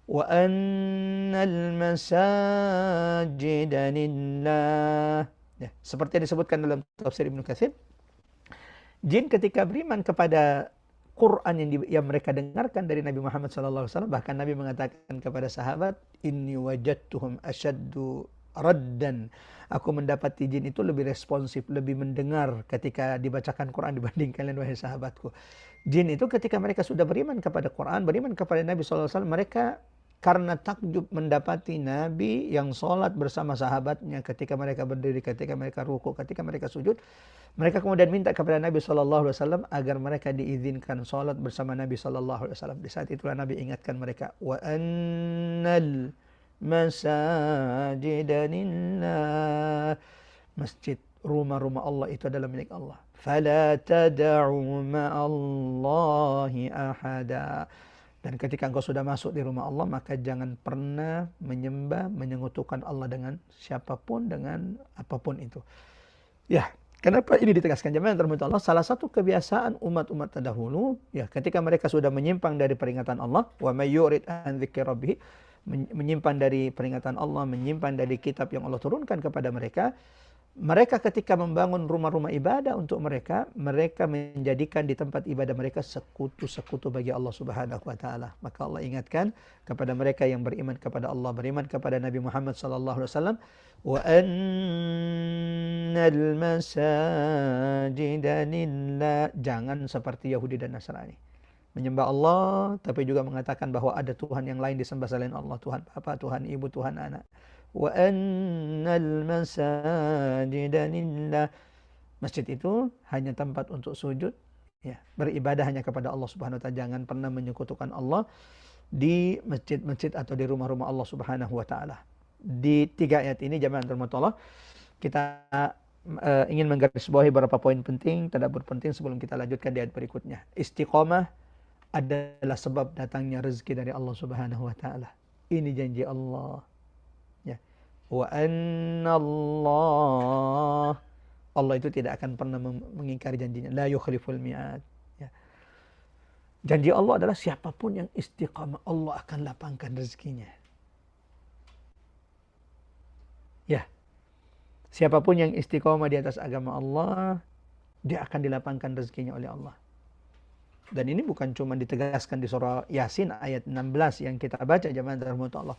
Speaker 2: Wa annal masajida lillah. Ya, seperti yang disebutkan dalam tafsir Ibnu Katsir, jin ketika beriman kepada Quran yang mereka dengarkan dari Nabi Muhammad SAW, bahkan Nabi mengatakan kepada sahabat, inni wajadtuhum asyaddu raddan. Aku mendapati jin itu lebih responsif, lebih mendengar ketika dibacakan Quran dibanding kalian wahai sahabatku. Jin itu ketika mereka sudah beriman kepada Quran, beriman kepada Nabi SAW, mereka karena takjub mendapati Nabi yang sholat bersama sahabatnya ketika mereka berdiri, ketika mereka ruku, ketika mereka sujud, mereka kemudian minta kepada Nabi SAW agar mereka diizinkan sholat bersama Nabi SAW. Di saat itulah Nabi ingatkan mereka, wa annal masajida lillah. Masjid, rumah-rumah Allah itu adalah milik Allah. Fala tad'u ma'allahi ahada. Dan ketika engkau sudah masuk di rumah Allah, maka jangan pernah menyembah, menyekutukan Allah dengan siapapun, dengan apapun itu. Ya, kenapa ini ditegaskan jemaah yang terhormat Allah? Salah satu kebiasaan umat-umat terdahulu, ya, ketika mereka sudah menyimpang dari peringatan Allah, wa may yurid an dzikri rabbih, menyimpan dari peringatan Allah, menyimpan dari kitab yang Allah turunkan kepada mereka, mereka ketika membangun rumah-rumah ibadah untuk mereka, mereka menjadikan di tempat ibadah mereka sekutu-sekutu bagi Allah Subhanahu wa taala. Maka Allah ingatkan kepada mereka yang beriman kepada Allah, beriman kepada Nabi Muhammad sallallahu alaihi wasallam, wa annal masajida lillah. Jangan seperti Yahudi dan Nasrani, menyembah Allah tapi juga mengatakan bahwa ada Tuhan yang lain disembah selain Allah, Tuhan Bapa, Tuhan Ibu, Tuhan Anak. Wa annal masajida lillah. Masjid itu hanya tempat untuk sujud, ya, beribadah hanya kepada Allah Subhanahu wa taala. Jangan pernah menyekutukan Allah di masjid-masjid atau di rumah-rumah Allah Subhanahu wa taala. Di 3 ayat ini jemaah terhormat Allah, kita ingin menggarisbawahi beberapa poin penting, tadabbur penting sebelum kita lanjutkan di ayat berikutnya. Istiqamah adalah sebab datangnya rezeki dari Allah Subhanahu wa taala. Ini janji Allah. Wa anna Allah itu tidak akan pernah mengingkari janjinya. La yukhliful mi'ad. Ya. Janji Allah adalah siapapun yang istiqamah, Allah akan lapangkan rezekinya. Ya. Siapapun yang istiqamah di atas agama Allah, dia akan dilapangkan rezekinya oleh Allah. Dan ini bukan cuma ditegaskan di surah Yasin ayat 16 yang kita baca jemaah rahmat Allah.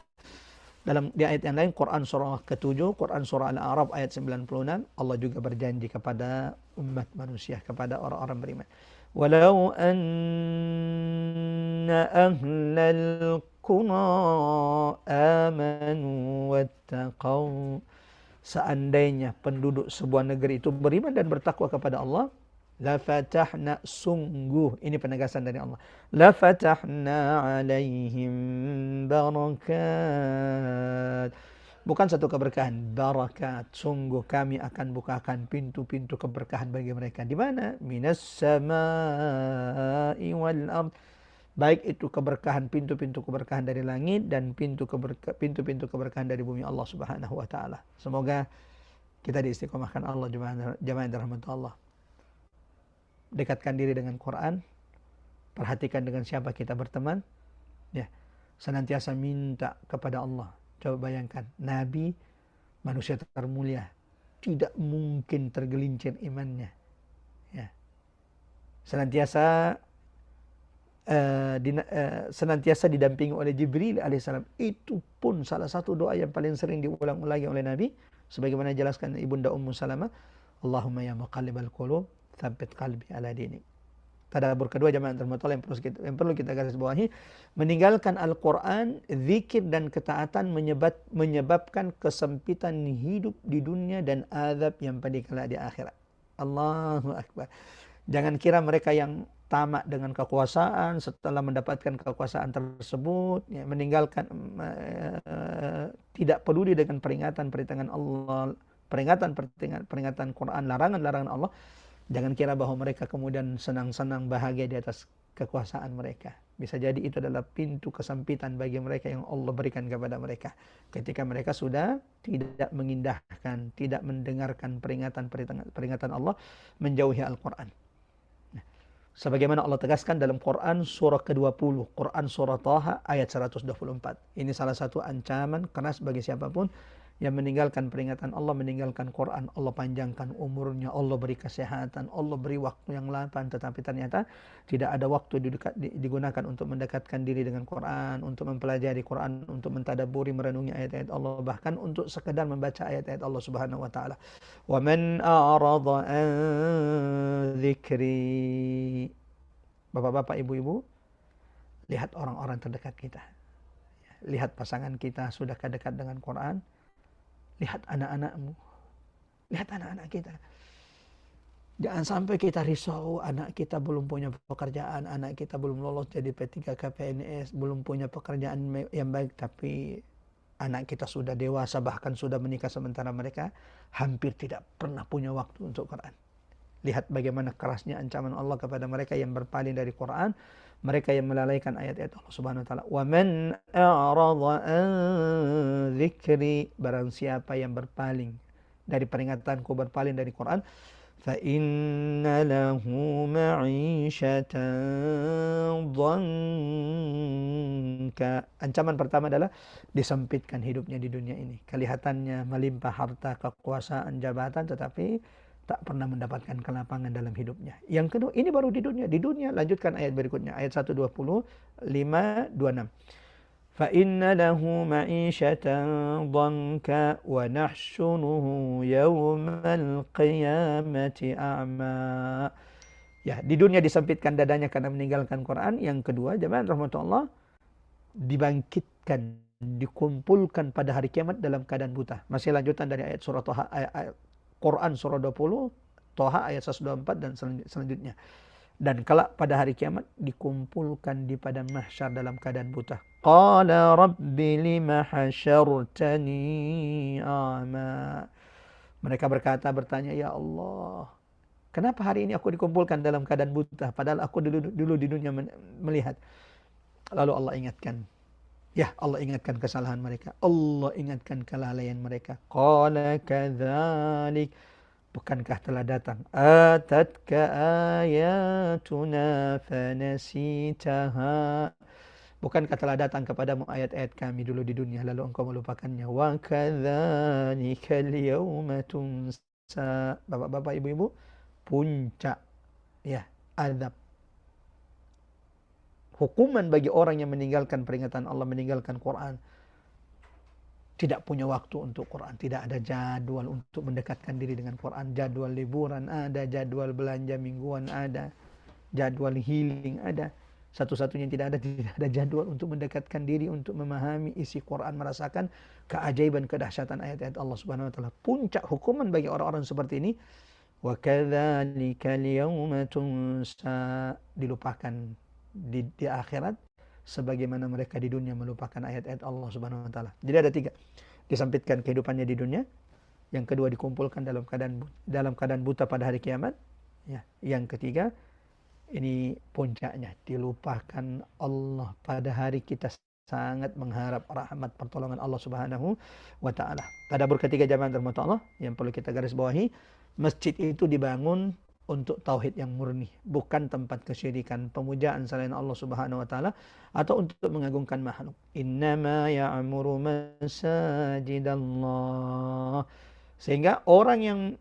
Speaker 2: Di ayat yang lain, Quran surah ke-7, Quran surah Al-A'raf ayat 96, Allah juga berjanji kepada umat manusia, kepada orang-orang beriman. Walau anna ahlal ahlukuna amanu wattaqau. Seandainya penduduk sebuah negeri itu beriman dan bertakwa kepada Allah, la fatahna, sungguh ini penegasan dari Allah, la fatahna alaihim barakat, bukan satu keberkahan, barakat, sungguh kami akan bukakan pintu-pintu keberkahan bagi mereka. Di mana? Minas samai wal ard, baik itu keberkahan, pintu-pintu keberkahan dari langit dan pintu-pintu keberkahan dari bumi Allah Subhanahu wa taala. Semoga kita diistiqomahkan Allah, jemaah dirahmati Allah. Dekatkan diri dengan Quran, perhatikan dengan siapa kita berteman, ya. Senantiasa minta kepada Allah. Coba bayangkan, Nabi, manusia termulia, tidak mungkin tergelincir imannya, ya. Senantiasa didampingi oleh Jibril alaihissalam. Itu pun salah satu doa yang paling sering diulang-ulangi oleh Nabi, sebagaimana jelaskan Ibunda Ummu Salamah, Allahumma ya muqallibal qulub tsabbit qalbi ala dinik. Tadabbur kedua, jemaah terhormat yang perlu kita garis bawahi, meninggalkan Al-Quran, zikir dan ketaatan menyebabkan kesempitan hidup di dunia dan azab yang pedih kelak di akhirat. Allahu Akbar. Jangan kira mereka yang tamak dengan kekuasaan, setelah mendapatkan kekuasaan tersebut, ya, meninggalkan, tidak peduli dengan peringatan Allah, peringatan Quran, larangan Allah. Jangan kira bahwa mereka kemudian senang-senang bahagia di atas kekuasaan mereka. Bisa jadi itu adalah pintu kesempitan bagi mereka yang Allah berikan kepada mereka. Ketika mereka sudah tidak mengindahkan, tidak mendengarkan peringatan Allah, menjauhi Al-Quran. Sebagaimana Allah tegaskan dalam Quran surah ke-20, Quran surah Taha ayat 124. Ini salah satu ancaman keras bagi siapapun yang meninggalkan peringatan Allah, meninggalkan Quran. Allah panjangkan umurnya, Allah beri kesehatan, Allah beri waktu yang lapang, tetapi ternyata tidak ada waktu digunakan untuk mendekatkan diri dengan Quran, untuk mempelajari Quran, untuk mentadabburi, merenungi ayat-ayat Allah, bahkan untuk sekedar membaca ayat-ayat Allah Subhanahu wa taala. Wa man a'rada an dzikri. Bapak-bapak, ibu-ibu, lihat orang-orang terdekat kita. Lihat pasangan kita sudah dekat dengan Quran. Lihat anak-anakmu. Lihat anak-anak kita. Jangan sampai kita risau, anak kita belum punya pekerjaan, anak kita belum lolos jadi P3K PNS, belum punya pekerjaan yang baik, tapi anak kita sudah dewasa, bahkan sudah menikah, sementara mereka hampir tidak pernah punya waktu untuk Quran. Lihat bagaimana kerasnya ancaman Allah kepada mereka yang berpaling dari Quran, mereka yang melalaikan ayat-ayat Allah Subhanahu wa taala. Wa man a'rada an dzikri, barang siapa yang berpaling dari peringatanku, berpaling dari Quran, fa inna lahu ma'isyatan dhanka. Ancaman pertama adalah disempitkan hidupnya di dunia ini. Kelihatannya melimpah harta, kekuasaan, jabatan, tetapi tak pernah mendapatkan kelapangan dalam hidupnya. Yang kedua, ini baru di dunia. Di dunia, lanjutkan ayat berikutnya. Ayat 125, 26. فَإِنَّ لَهُ مَعِيشَةً ضَنْكَ وَنَحْشُرُهُ يَوْمَ الْقِيَامَةِ أَعْمَى. Ya, di dunia disempitkan dadanya karena meninggalkan Quran. Yang kedua, jemaah rahmatullah, dibangkitkan, dikumpulkan pada hari kiamat dalam keadaan buta. Masih lanjutan dari ayat surah Taha, Quran surah 20, Toha ayat 124 dan selanjutnya. Dan kelak pada hari kiamat dikumpulkan di padang mahsyar dalam keadaan buta. Qala rabbi lima hasyartani a'ma. Mereka bertanya, ya Allah, kenapa hari ini aku dikumpulkan dalam keadaan buta, padahal aku dulu di dunia melihat. Lalu Allah ingatkan. Ya, Allah ingatkan kesalahan mereka. Allah ingatkan kelalaian mereka. Qala kadzalik. Bukankah telah datang atatka ayatuna fanasitaha. Bukankah telah datang kepadamu ayat-ayat kami dulu di dunia lalu engkau melupakannya. Wa kadzalikal yauma tunsa. Bapak-bapak, ibu-ibu, puncak ya azab, hukuman bagi orang yang meninggalkan peringatan Allah, meninggalkan Quran, tidak punya waktu untuk Quran, tidak ada jadwal untuk mendekatkan diri dengan Quran, jadwal liburan ada, jadwal belanja mingguan ada, jadwal healing ada. Satu-satunya yang tidak ada jadwal untuk mendekatkan diri untuk memahami isi Quran, merasakan keajaiban kedahsyatan ayat-ayat Allah Subhanahu wa taala. Puncak hukuman bagi orang-orang seperti ini, wa kadzalika al-yawma tunsa, dilupakan di akhirat sebagaimana mereka di dunia melupakan ayat-ayat Allah Subhanahu wa taala. Jadi ada tiga. Disampitkan kehidupannya di dunia, yang kedua dikumpulkan dalam keadaan buta pada hari kiamat. Ya, yang ketiga ini puncaknya, dilupakan Allah pada hari kita sangat mengharap rahmat pertolongan Allah Subhanahu wa taala. Tadabbur ketiga jamaah rahmat Allah yang perlu kita garis bawahi, masjid itu dibangun untuk tauhid yang murni, bukan tempat kesyirikan, pemujaan selain Allah Subhanahu wa taala atau untuk mengagungkan makhluk. Innama ya'muru masajidallah. Sehingga orang yang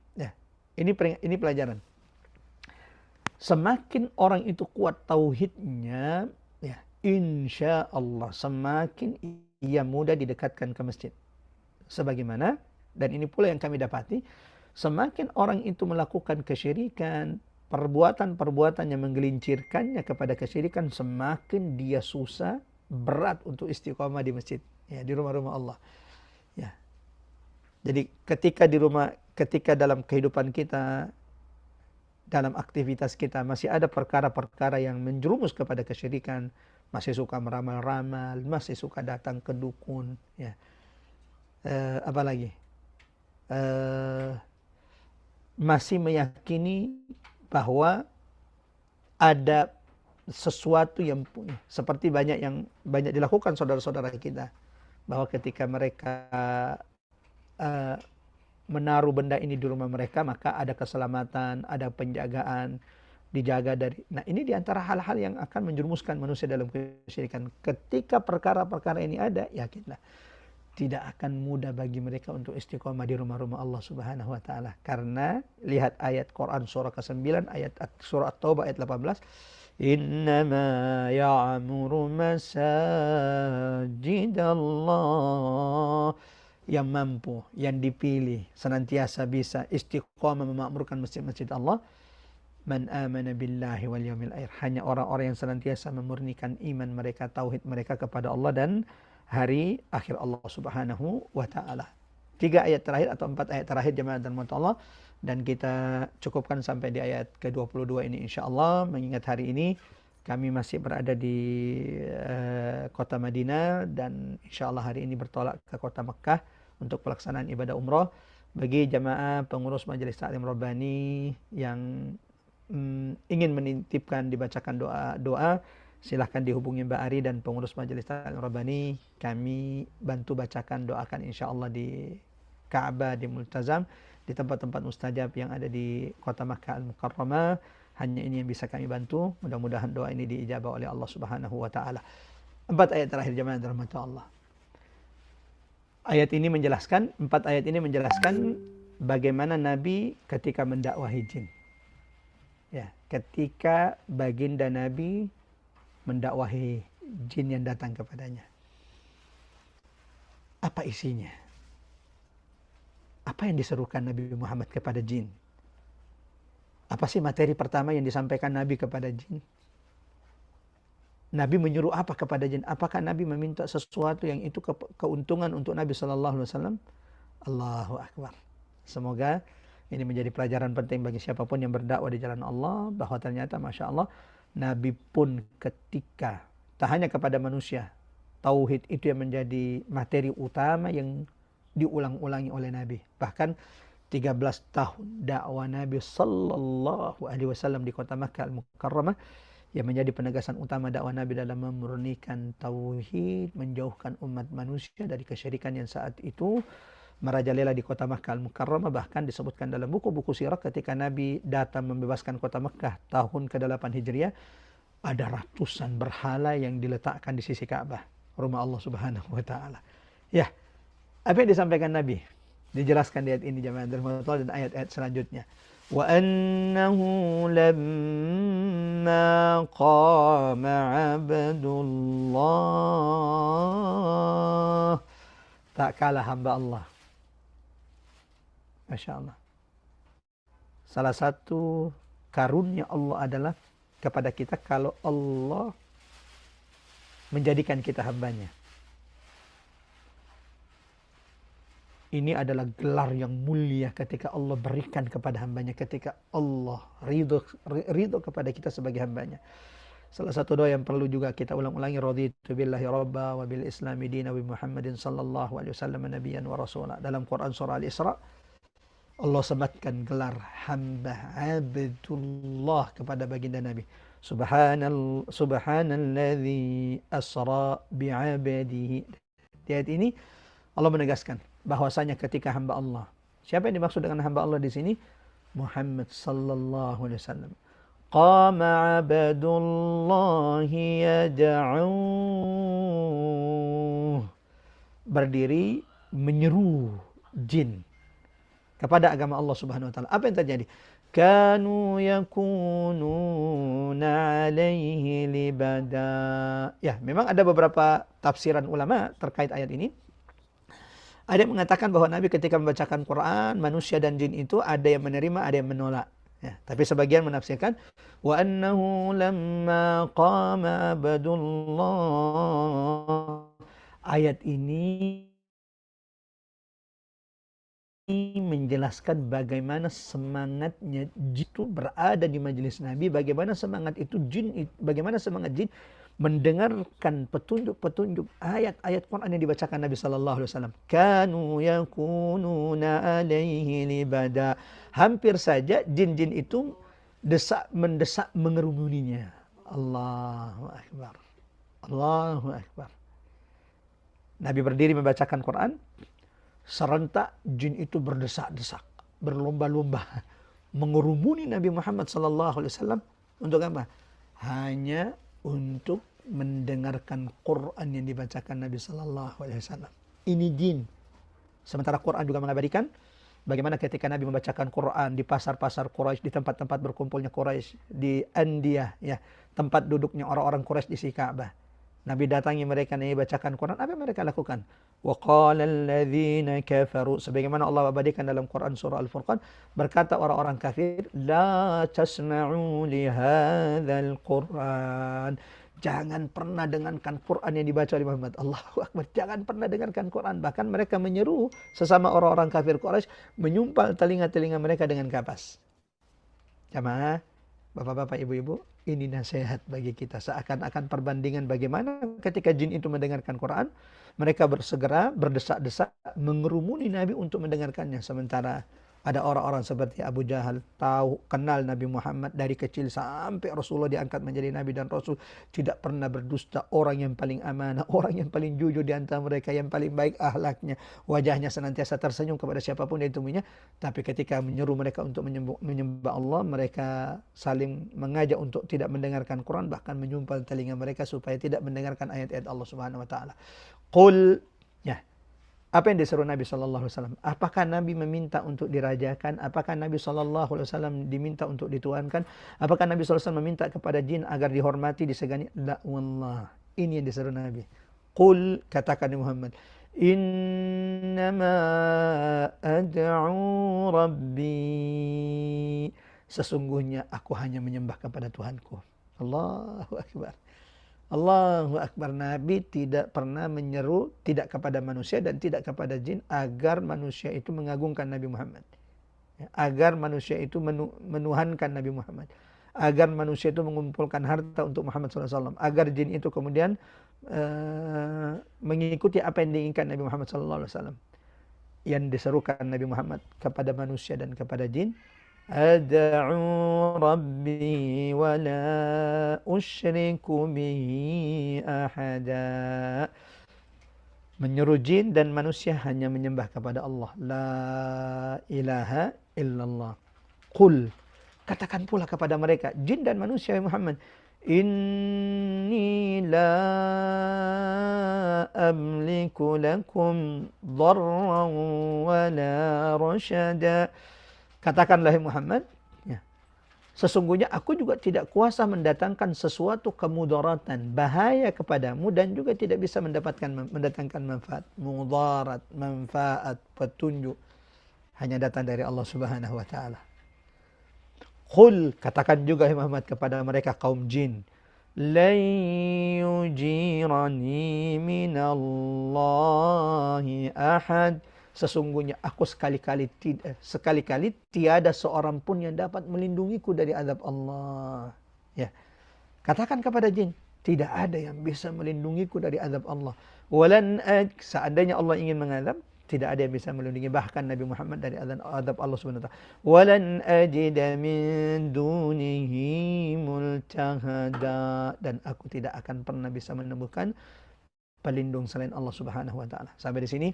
Speaker 2: ini pelajaran. Semakin orang itu kuat tauhidnya, ya, insya Allah semakin ia mudah didekatkan ke masjid. Sebagaimana, dan ini pula yang kami dapati, semakin orang itu melakukan kesyirikan, perbuatan-perbuatan yang menggelincirkannya kepada kesyirikan, semakin dia susah, berat untuk istiqomah di masjid, ya, di rumah-rumah Allah. Ya. Jadi ketika dalam kehidupan kita, dalam aktivitas kita masih ada perkara-perkara yang menjerumus kepada kesyirikan, masih suka meramal-ramal, masih suka datang ke dukun, ya. Apalagi masih meyakini bahwa ada sesuatu yang seperti banyak dilakukan saudara-saudara kita, bahwa ketika mereka menaruh benda ini di rumah mereka, maka ada keselamatan, ada penjagaan, dijaga dari. Nah, ini diantara hal-hal yang akan menjerumuskan manusia dalam kesyirikan. Ketika perkara-perkara ini ada, yakinlah tidak akan mudah bagi mereka untuk istiqomah di rumah-rumah Allah Subhanahu wa taala. Karena lihat ayat Quran surah ke-9, surah At-Taubah ayat 18, innama ya'muru masajidallah, yang mampu, yang dipilih, senantiasa bisa istiqomah memakmurkan masjid-masjid Allah, man amana billahi wal yawmil akhir, hanya orang-orang yang senantiasa memurnikan iman mereka, tauhid mereka kepada Allah dan hari akhir Allah Subhanahu wa taala. 3 ayat terakhir atau 4 ayat terakhir jemaah dan Allah, dan kita cukupkan sampai di ayat ke-22 ini insyaallah, mengingat hari ini kami masih berada di kota Madinah dan insyaallah hari ini bertolak ke kota Mekah untuk pelaksanaan ibadah umrah. Bagi jamaah pengurus Majelis Ta'lim Rabbani yang ingin menitipkan dibacakan doa, silahkan dihubungi Mbak Ari dan pengurus Majelis Ta'lim Rabbani. Kami bantu bacakan, doakan insyaallah di Ka'bah, di Multazam, di tempat-tempat mustajab yang ada di kota Makkah Al-Mukarramah. Hanya ini yang bisa kami bantu. Mudah-mudahan doa ini diijabah oleh Allah Subhanahu wa taala. 4 ayat terakhir jemaah rahmat Allah. 4 ayat ini menjelaskan bagaimana Nabi ketika mendakwahi jin. Ya, ketika baginda Nabi mendakwahi jin yang datang kepadanya. Apa isinya? Apa yang diserukan Nabi Muhammad kepada jin? Apa sih materi pertama yang disampaikan Nabi kepada jin? Nabi menyuruh apa kepada jin? Apakah Nabi meminta sesuatu yang itu keuntungan untuk Nabi Sallallahu Alaihi Wasallam? Allahu Akbar. Semoga ini menjadi pelajaran penting bagi siapapun yang berdakwah di jalan Allah, bahwa ternyata Masya Allah, Nabi pun ketika tak hanya kepada manusia, tauhid itu yang menjadi materi utama yang diulang-ulangi oleh Nabi. Bahkan 13 tahun dakwah Nabi Sallallahu Alaihi Wasallam di kota Makkah Al-Mukarramah, yang menjadi penegasan utama dakwah Nabi dalam memurnikan tauhid, menjauhkan umat manusia dari kesyirikan yang saat itu merajalela di kota Makkah Al-Mukarramah. Bahkan disebutkan dalam buku-buku sirah ketika Nabi datang membebaskan kota Makkah tahun ke-8 Hijriah, ada ratusan berhala yang diletakkan di sisi Ka'bah, rumah Allah Subhanahu wa taala. Ya, apa yang disampaikan Nabi? Dijelaskan di ayat ini jemaah dan ayat-ayat selanjutnya. Wa annahu lamma qama 'abdullah, tak kalah hamba Allah. Masya Allah. Salah satu karunia Allah adalah kepada kita, kalau Allah menjadikan kita hambanya. Ini adalah gelar yang mulia ketika Allah berikan kepada hambanya, ketika Allah ridho kepada kita sebagai hambanya. Salah satu doa yang perlu juga kita ulang-ulangi, raditu billahi rabba wa bil islami dina wa Muhammadin sallallahu alaihi wasallam nabiyyan wa rasula. Dalam Quran surah Al-Isra, Allah sematkan gelar hamba, abdullah kepada baginda Nabi. Subhanalladzi asra bi'abadihi. Di ayat ini Allah menegaskan bahwasanya ketika hamba Allah. Siapa yang dimaksud dengan hamba Allah di sini? Muhammad sallallahu alaihi wasallam. Qama 'abdullahi yad'u. Berdiri menyeru jin kepada agama Allah Subhanahu wa taala. Apa yang terjadi? Kanu yakununa alaihi libada. Ya, memang ada beberapa tafsiran ulama terkait ayat ini. Ada yang mengatakan bahwa Nabi ketika membacakan Quran, manusia dan jin itu ada yang menerima, ada yang menolak. Ya, tapi sebagian menafsirkan wa annahu lamma qama abdullah. Ayat ini menjelaskan bagaimana semangatnya jin itu berada di majelis Nabi, bagaimana semangat jin mendengarkan petunjuk-petunjuk ayat-ayat Quran yang dibacakan Nabi sallallahu alaihi wasallam. Kanu yakununa alaihi libada. Hampir saja jin-jin itu mendesak mengerumuninya. Allahu akbar. Allahu akbar. Nabi berdiri membacakan Quran, serentak jin itu berdesak-desak, berlomba-lomba mengerumuni Nabi Muhammad sallallahu alaihi wasallam untuk apa? Hanya untuk mendengarkan Quran yang dibacakan Nabi sallallahu alaihi wasallam. Ini jin. Sementara Quran juga mengabadikan bagaimana ketika Nabi membacakan Quran di pasar-pasar Quraisy, di tempat-tempat berkumpulnya Quraisy, di Andiyah, ya, tempat duduknya orang-orang Quraisy di sisi Ka'bah. Nabi datangi mereka, Nabi bacakan Quran, apa yang mereka lakukan? Wa qala alladzina kafaru, sebagaimana Allah abadikan dalam Quran surah Al-Furqan, berkata orang-orang kafir, la tasma'u li hadzal Quran. Jangan pernah dengarkan Quran yang dibaca oleh Muhammad. Allahu akbar. Jangan pernah dengarkan Quran. Bahkan mereka menyeru sesama orang-orang kafir Quraisy menyumpal telinga-telinga mereka dengan kapas. Jamaah, bapak-bapak, ibu-ibu, ini nasihat bagi kita. Seakan-akan perbandingan bagaimana ketika jin itu mendengarkan Quran, mereka bersegera berdesak-desak mengerumuni Nabi untuk mendengarkannya. Sementara ada orang-orang seperti Abu Jahal, tahu, kenal Nabi Muhammad dari kecil sampai Rasulullah diangkat menjadi Nabi dan Rasul, tidak pernah berdusta, orang yang paling amanah, orang yang paling jujur di antara mereka, yang paling baik akhlaknya, wajahnya senantiasa tersenyum kepada siapapun yang ditemuinya. Tapi ketika menyeru mereka untuk menyembah Allah, mereka saling mengajak untuk tidak mendengarkan Quran, bahkan menyumpal telinga mereka supaya tidak mendengarkan ayat-ayat Allah Subhanahu wa taala. Qul, ya. Apa yang disuruh Nabi SAW? Apakah Nabi meminta untuk dirajakan? Apakah Nabi SAW diminta untuk dituankan? Apakah Nabi SAW meminta kepada jin agar dihormati, disegani? La wallah. Ini yang disuruh Nabi. Qul, katakan Muhammad, innama ad'u rabbi. Sesungguhnya aku hanya menyembah kepada Tuhanku. Allahu akbar. Allahu akbar. Nabi tidak pernah menyeru, tidak kepada manusia dan tidak kepada jin, agar manusia itu mengagungkan Nabi Muhammad, ya, agar manusia itu menuhankan Nabi Muhammad, agar manusia itu mengumpulkan harta untuk Muhammad SAW, agar jin itu kemudian mengikuti apa yang diinginkan Nabi Muhammad SAW. Yang diserukan Nabi Muhammad kepada manusia dan kepada jin, ad'u rabbi wa la usyriku bihi ahada. Menyeru jin dan manusia hanya menyembah kepada Allah. La ilaha illallah. Qul, katakan pula kepada mereka, jin dan manusia Muhammad, inni la amliku lakum dharran wa la rasyada. Katakanlah Muhammad, ya, sesungguhnya aku juga tidak kuasa mendatangkan sesuatu kemudaratan, bahaya kepadamu, dan juga tidak bisa mendatangkan manfaat. Mudarat, manfaat, petunjuk hanya datang dari Allah Subhanahu wa taala. Qul, katakan juga Muhammad kepada mereka kaum jin, lan yujirani minallahi ahad. Sesungguhnya aku sekali-kali tiada seorang pun yang dapat melindungiku dari azab Allah. Ya. Katakan kepada jin, tidak ada yang bisa melindungiku dari azab Allah. Seandainya Allah ingin mengazab, tidak ada yang bisa melindungi bahkan Nabi Muhammad dari azab Allah Subhanahu wa taala. Walan ajida min dunihi multahada, dan aku tidak akan pernah bisa menemukan pelindung selain Allah Subhanahu wa taala. Sampai di sini,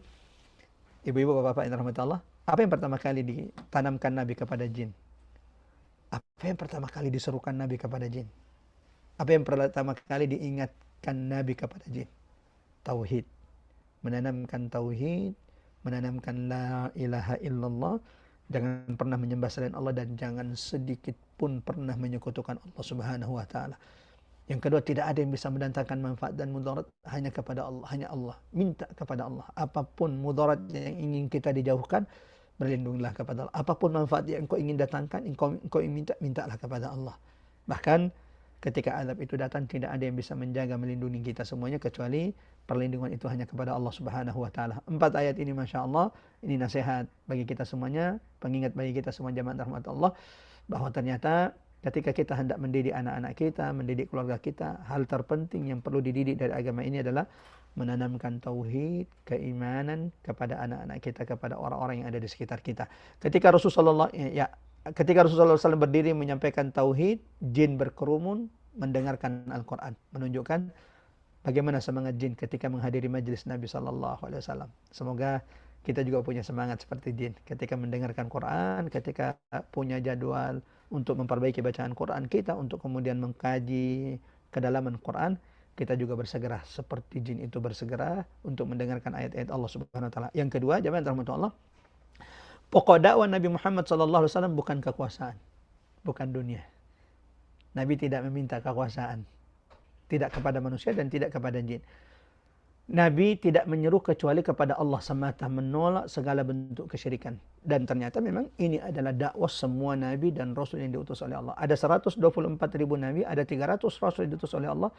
Speaker 2: ibu-ibu, bapak-bapak yang dirahmati Allah, apa yang pertama kali ditanamkan Nabi kepada jin? Apa yang pertama kali diserukan Nabi kepada jin? Apa yang pertama kali diingatkan Nabi kepada jin? Tauhid. Menanamkan tauhid, menanamkan la ilaha illallah, jangan pernah menyembah selain Allah, dan jangan sedikit pun pernah menyekutukan Allah Subhanahu wa taala. Yang kedua, tidak ada yang bisa mendatangkan manfaat dan mudarat hanya kepada Allah, hanya Allah. Minta kepada Allah. Apapun mudarat yang ingin kita dijauhkan, berlindunglah kepada Allah. Apapun manfaat yang engkau ingin datangkan, engkau ingin mintalah kepada Allah. Bahkan ketika azab itu datang, tidak ada yang bisa menjaga, melindungi kita semuanya, kecuali perlindungan itu hanya kepada Allah Subhanahu wa taala. 4 ayat ini Masya Allah, ini nasihat bagi kita semuanya, pengingat bagi kita semua jamaah rahmat Allah, bahwa ternyata ketika kita hendak mendidik anak-anak kita, mendidik keluarga kita, hal terpenting yang perlu dididik dari agama ini adalah menanamkan tauhid, keimanan kepada anak-anak kita, kepada orang-orang yang ada di sekitar kita. Ketika Rasulullah SAW berdiri menyampaikan tauhid, jin berkerumun mendengarkan Al-Quran, menunjukkan bagaimana semangat jin ketika menghadiri majelis Nabi SAW. Semoga kita juga punya semangat seperti jin ketika mendengarkan Quran, ketika punya jadwal untuk memperbaiki bacaan Quran kita, untuk kemudian mengkaji kedalaman Quran, kita juga bersegera seperti jin itu bersegera untuk mendengarkan ayat-ayat Allah Subhanahu wa taala. Yang kedua, jamaah rahmatullah, pokok dakwah Nabi Muhammad SAW bukan kekuasaan, bukan dunia. Nabi tidak meminta kekuasaan, tidak kepada manusia dan tidak kepada jin. Nabi tidak menyeru kecuali kepada Allah semata, menolak segala bentuk kesyirikan. Dan ternyata memang ini adalah dakwah semua Nabi dan Rasul yang diutus oleh Allah. Ada 124.000 Nabi, ada 300 Rasul yang diutus oleh Allah.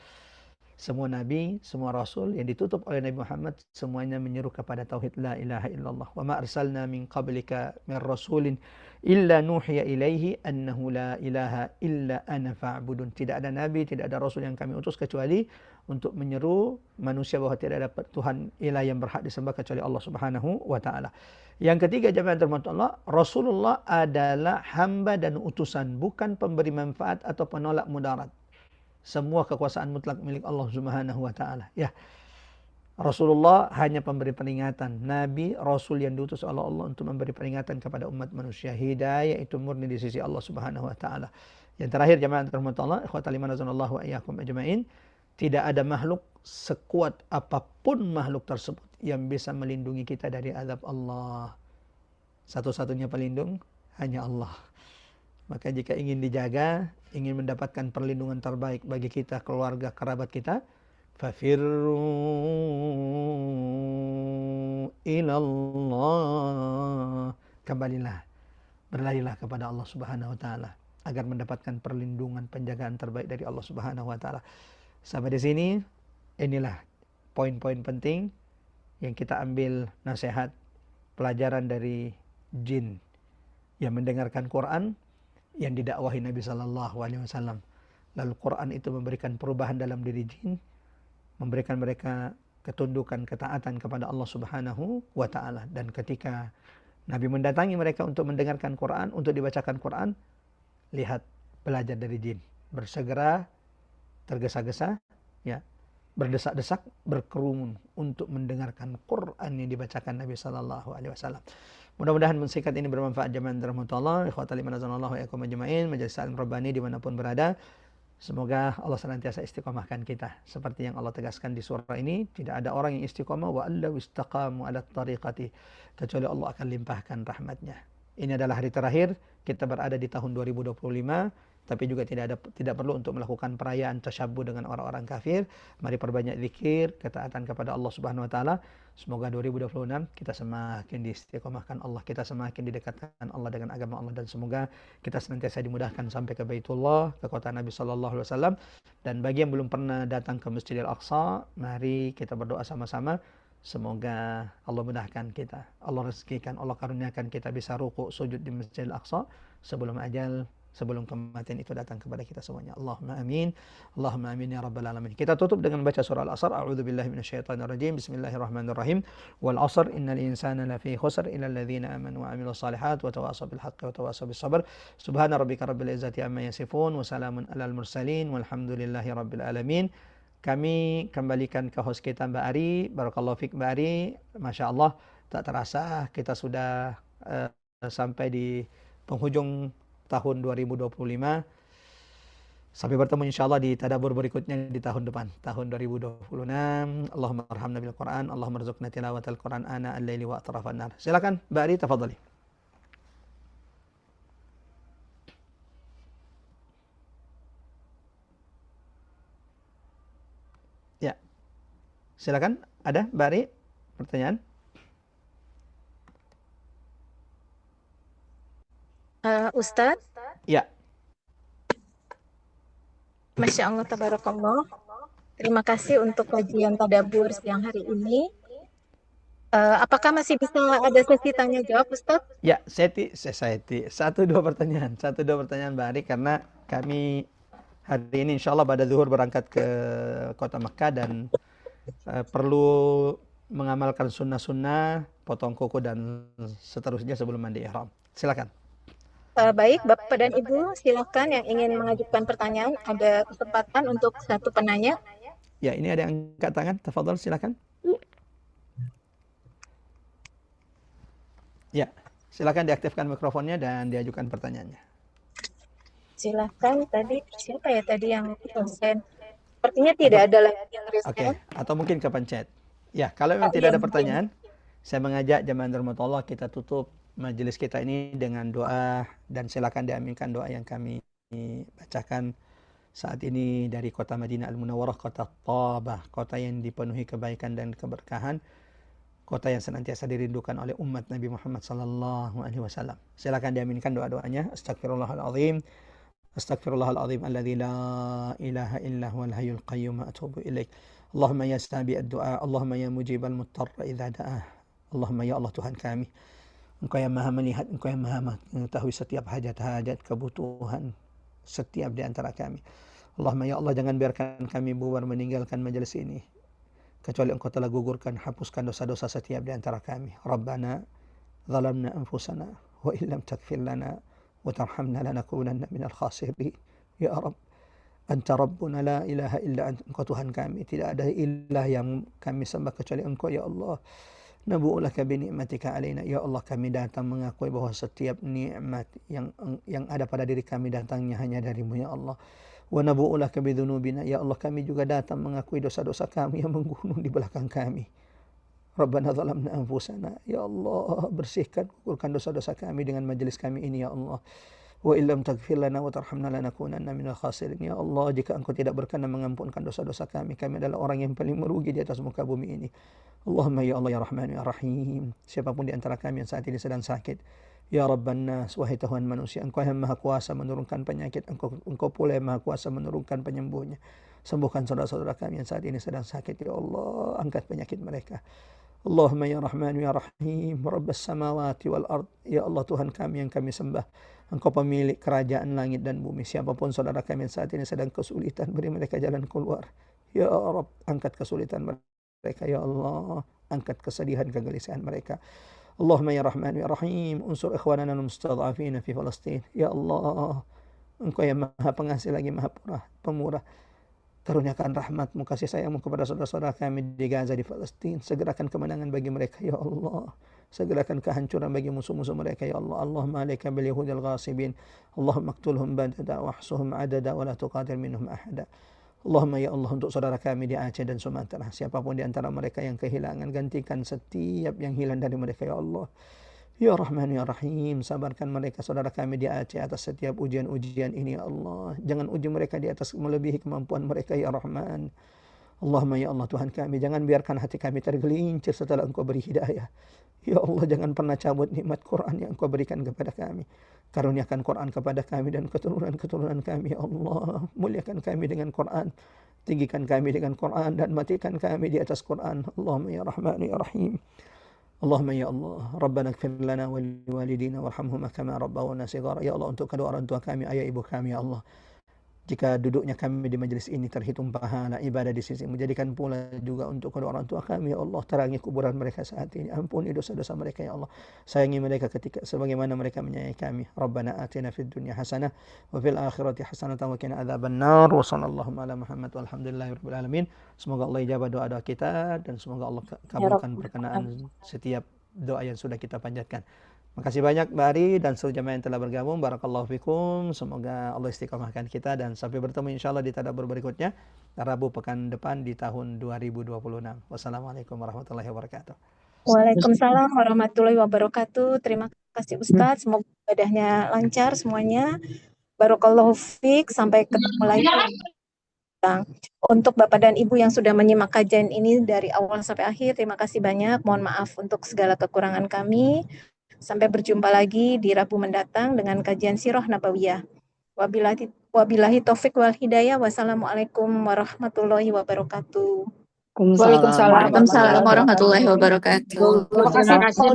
Speaker 2: Semua Nabi, semua Rasul yang ditutup oleh Nabi Muhammad, semuanya menyeru kepada tauhid la ilaha illallah. Wa ma arsalna min qablika min rasulin illa nuhiya ilaihi annahu la ilaha illa ana fa'budun. Tidak ada Nabi, tidak ada Rasul yang kami utus kecuali untuk menyeru manusia bahwa tidak ada Tuhan ilah yang berhak disembah kecuali Allah Subhanahu wa taala. Yang ketiga, jemaah rahmat Allah, Rasulullah adalah hamba dan utusan, bukan pemberi manfaat atau penolak mudarat. Semua kekuasaan mutlak milik Allah Subhanahu wa taala. Ya. Rasulullah hanya pemberi peringatan. Nabi, Rasul yang diutus oleh Allah untuk memberi peringatan kepada umat manusia. Hidayah itu murni di sisi Allah Subhanahu wa taala. Yang terakhir, jemaah rahmatullah, ikhwatal iman azanallahu wa iyyakum ajmain, tidak ada makhluk sekuat apapun makhluk tersebut yang bisa melindungi kita dari azab Allah. Satu-satunya pelindung hanya Allah. Maka jika ingin dijaga, ingin mendapatkan perlindungan terbaik bagi kita, keluarga, kerabat kita, fafirru ilallah. Kembalilah, berlarilah kepada Allah Subhanahu wa taala agar mendapatkan perlindungan, penjagaan terbaik dari Allah Subhanahu wa taala. Sampai di sini, inilah poin-poin penting yang kita ambil nasihat, pelajaran dari jin yang mendengarkan Quran, yang didakwahi Nabi Sallallahu Alaihi Wasallam. Lalu Quran itu memberikan perubahan dalam diri jin, memberikan mereka ketundukan, ketaatan kepada Allah Subhanahu wa taala. Dan ketika Nabi mendatangi mereka untuk mendengarkan Quran, untuk dibacakan Quran, lihat, belajar dari jin, bersegera, tergesa-gesa, ya, berdesak-desak, berkerumun untuk mendengarkan Quran yang dibacakan Nabi Sallallahu Alaihi Wasallam. Mudah-mudahan singkat ini bermanfaat jemaah rahmatullah, ikhwatal iman azanallahu wa iyyakum ajmain, majelis salim rabbani dimanapun berada. Semoga Allah senantiasa istiqomahkan kita. Seperti yang Allah tegaskan di surah ini, tidak ada orang yang istiqomah wa allau istaqamu ala tariqati, kecuali Allah akan limpahkan rahmatnya. Ini adalah hari terakhir kita berada di tahun 2025. tapi juga tidak perlu untuk melakukan perayaan tasyabbuh dengan orang-orang kafir. Mari perbanyak zikir, ketaatan kepada Allah Subhanahu wa taala. Semoga 2026 kita semakin diistiqomahkan Allah, kita semakin didekatkan Allah dengan agama Allah, dan semoga kita senantiasa dimudahkan sampai ke Baitullah, ke kota Nabi sallallahu alaihi wasallam. Dan bagi yang belum pernah datang ke Masjidil Aqsa, mari kita berdoa sama-sama. Semoga Allah mudahkan kita, Allah rezekikan, Allah karuniakan kita bisa ruku' sujud di Masjidil Aqsa sebelum ajal, sebelum kematian itu datang kepada kita semuanya. Allahumma amin. Allahumma amin ya rabbal alamin. Kita tutup dengan baca surah Al-Asr. A'udzubillahi minasyaitonir rajim. Bismillahirrahmanirrahim. Wal 'asr innal insana lafi khusr illa alladzina amanu wa 'amilus shalihat wa tawassaw bil haqqi wa tawassaw bis sabr. Subhana rabbika rabbil izzati amma yasifun wa salamun alal mursalin walhamdulillahi rabbil alamin. Kami kembalikan ke host kita Mbak Ari. Barakallahu fiik Mbak Ari. Masya Allah, tak terasa kita sudah sampai di penghujung tahun 2025. Sampai bertemu insyaAllah di tadabbur berikutnya di tahun depan, tahun 2026. Allahumma arhamna bil Quran, Allahumma rzuqna tilawatal Quran ana al-laili wa atrafan nar. Silakan Mbak Ari, tafadhali. Ya, silakan. Ada Mbak Ari pertanyaan?
Speaker 1: Ustadz,
Speaker 2: Ya.
Speaker 1: Masya Allah, tabarakallah. Terima kasih untuk kajian tadabbur siang hari ini. Apakah masih bisa ada sesi tanya jawab, Ustadz?
Speaker 2: Ya, satu dua pertanyaan Mbak Ari, karena kami hari ini insya Allah pada zuhur berangkat ke kota Mekah dan perlu mengamalkan sunnah-sunnah, potong kuku dan seterusnya sebelum mandi ihram. Silakan.
Speaker 1: Baik, Bapak dan Ibu, silakan yang ingin mengajukan pertanyaan, ada kesempatan untuk satu penanya.
Speaker 2: Ya, ini ada yang angkat tangan, tafadhol silakan. Ya, silakan diaktifkan mikrofonnya dan diajukan pertanyaannya.
Speaker 1: Silakan, tadi siapa ya tadi yang konsen? Sepertinya tidak ada lagi yang
Speaker 2: Oke,
Speaker 1: respon.
Speaker 2: atau mungkin kepencet. Ya, kalau memang tidak ada pertanyaan, saya mengajak jemaah rahmatullah kita tutup majelis kita ini dengan doa, dan silakan diaminkan doa yang kami bacakan saat ini dari kota Madinah Al-Munawwarah, kota Thabah, kota yang dipenuhi kebaikan dan keberkahan, kota yang senantiasa dirindukan oleh umat Nabi Muhammad sallallahu alaihi wasallam. Silakan diaminkan doa-doanya. Astagfirullahalazim. Astagfirullahalazim alladzi la ilaha illa huwal hayyul qayyum atubu ilaik. Allahumma ya sami' ad-du'a, Allahumma ya mujibal muttarra idza da'ah. Allahumma ya Allah Tuhan kami, Engkau yang maha melihat, Engkau yang maha mengetahui setiap hajat-hajat, kebutuhan setiap di antara kami. Allahumma ya Allah, jangan biarkan kami bubar meninggalkan majelis ini kecuali Engkau telah gugurkan, hapuskan dosa-dosa setiap di antara kami. Rabbana zalamna anfusana wa illam taghfir lana wa tarhamna lanakunanna minal khasirin. Ya Rabb, Anta Rabbuna la ilaha illa anta. Engkau Tuhan kami, tidak ada ilah yang kami sembah kecuali Engkau ya Allah. Nabu'ulaka binikmatika alaina. Ya Allah, kami datang mengakui bahwa setiap nikmat yang ada pada diri kami datangnya hanya darimu ya Allah. Wa nabu'ulaka bidhunubina. Ya Allah, kami juga datang mengakui dosa-dosa kami yang menggunung di belakang kami. Rabbana zalamna anfusana. Ya Allah, bersihkan, gugurkan dosa-dosa kami dengan majelis kami ini ya Allah. Wa illam taghfir lana wa tarhamna lanakunanna minal khasirin. Ya Allah, jika Engkau tidak berkenan mengampunkan dosa-dosa kami adalah orang yang paling merugi di atas muka bumi ini. Allahumma ya Allah ya Rahman ya Rahim. Siapapun di antara kami yang saat ini sedang sakit, ya Rabban nas, wahai Tuhan manusia, Engkau yang maha kuasa menurunkan penyakit, Engkau pula yang maha kuasa menurunkan penyembuhnya. Sembuhkan saudara-saudara kami yang saat ini sedang sakit ya Allah, angkat penyakit mereka. Allahumma ya Rahman ya Rahim, Rabbas samawati wal ard. Ya Allah Tuhan kami yang kami sembah, Engkau pemilik kerajaan langit dan bumi. Siapapun saudara kami yang saat ini sedang kesulitan, beri mereka jalan keluar. Ya Rabb, angkat kesulitan mereka ya Allah, angkat kesedihan, kegelisahan mereka. Allahumma ya Rahman ya Rahim, unsur ikhwanana al-mustad'afina fi Palestin. Ya Allah, Engkau yang maha pengasih lagi maha pemurah. Karuniakan rahmat-Mu, kasih sayang-Mu kepada saudara-saudara kami di Gaza, di Palestina. Segerakan kemenangan bagi mereka ya Allah. Segerakan kehancuran bagi musuh-musuh mereka ya Allah. Allahumma alaika bil yahudil ghasibin. Allahumma aqtulhum badada wahsuhum adada wa la tuqatil minhum ahada. Allahumma ya Allah, untuk saudara kami di Aceh dan Sumatera, siapapun di antara mereka yang kehilangan, gantikan setiap yang hilang dari mereka ya Allah. Ya Rahman ya Rahim, sabarkan mereka saudara kami di Aceh atas setiap ujian-ujian ini ya Allah. Jangan uji mereka di atas melebihi kemampuan mereka ya Rahman. Allahumma ya Allah Tuhan kami, jangan biarkan hati kami tergelincir setelah Engkau beri hidayah. Ya Allah, jangan pernah cabut nikmat Quran yang Engkau berikan kepada kami. Karuniakan Quran kepada kami dan keturunan-keturunan kami ya Allah. Muliakan kami dengan Quran. Tinggikan kami dengan Quran dan matikan kami di atas Quran. Allahumma ya Rahman ya Rahim. Allahumma ya Allah, Rabbana ighfir lana wa liwalidina warhamhuma kama rabbawna shighara. Ya Allah, untuk kedua orang tua kami, ayah ibu kami ya Allah. Jika duduknya kami di majelis ini terhitung pahala ibadah di sisimu, jadikan pula juga untuk kedua orang tua kami ya Allah. Terangi kuburan mereka saat ini, ampuni dosa-dosa mereka ya Allah. Sayangi mereka ketika sebagaimana mereka menyayangi kami. Rabbana atina fid dunya hasanah wa fil akhirati hasanah wa qina adzabannar. Wa sallallahu ala Muhammad walhamdulillahirabbil alamin. Semoga Allah ijabah doa-doa kita dan semoga Allah kabulkan perkenaan setiap doa yang sudah kita panjatkan. Makasih banyak Mbak Ari dan seluruh jamaah yang telah bergabung. Barakallahu fikum. Semoga Allah istiqomahkan kita dan sampai bertemu insyaAllah di tadabbur berikutnya Rabu pekan depan di tahun 2026. Wassalamualaikum warahmatullahi wabarakatuh.
Speaker 1: Waalaikumsalam warahmatullahi wabarakatuh. Terima kasih Ustadz. Semoga ibadahnya lancar semuanya. Barakallahu fiik. Sampai ketemu lagi. Untuk Bapak dan Ibu yang sudah menyimak kajian ini dari awal sampai akhir, terima kasih banyak. Mohon maaf untuk segala kekurangan kami. Sampai berjumpa lagi di Rabu mendatang dengan kajian Sirah Nabawiyah. Wabillahi taufik wal hidayah. Wassalamualaikum warahmatullahi wabarakatuh.
Speaker 4: Waalaikumsalam warahmatullahi wabarakatuh.
Speaker 5: Terima kasih.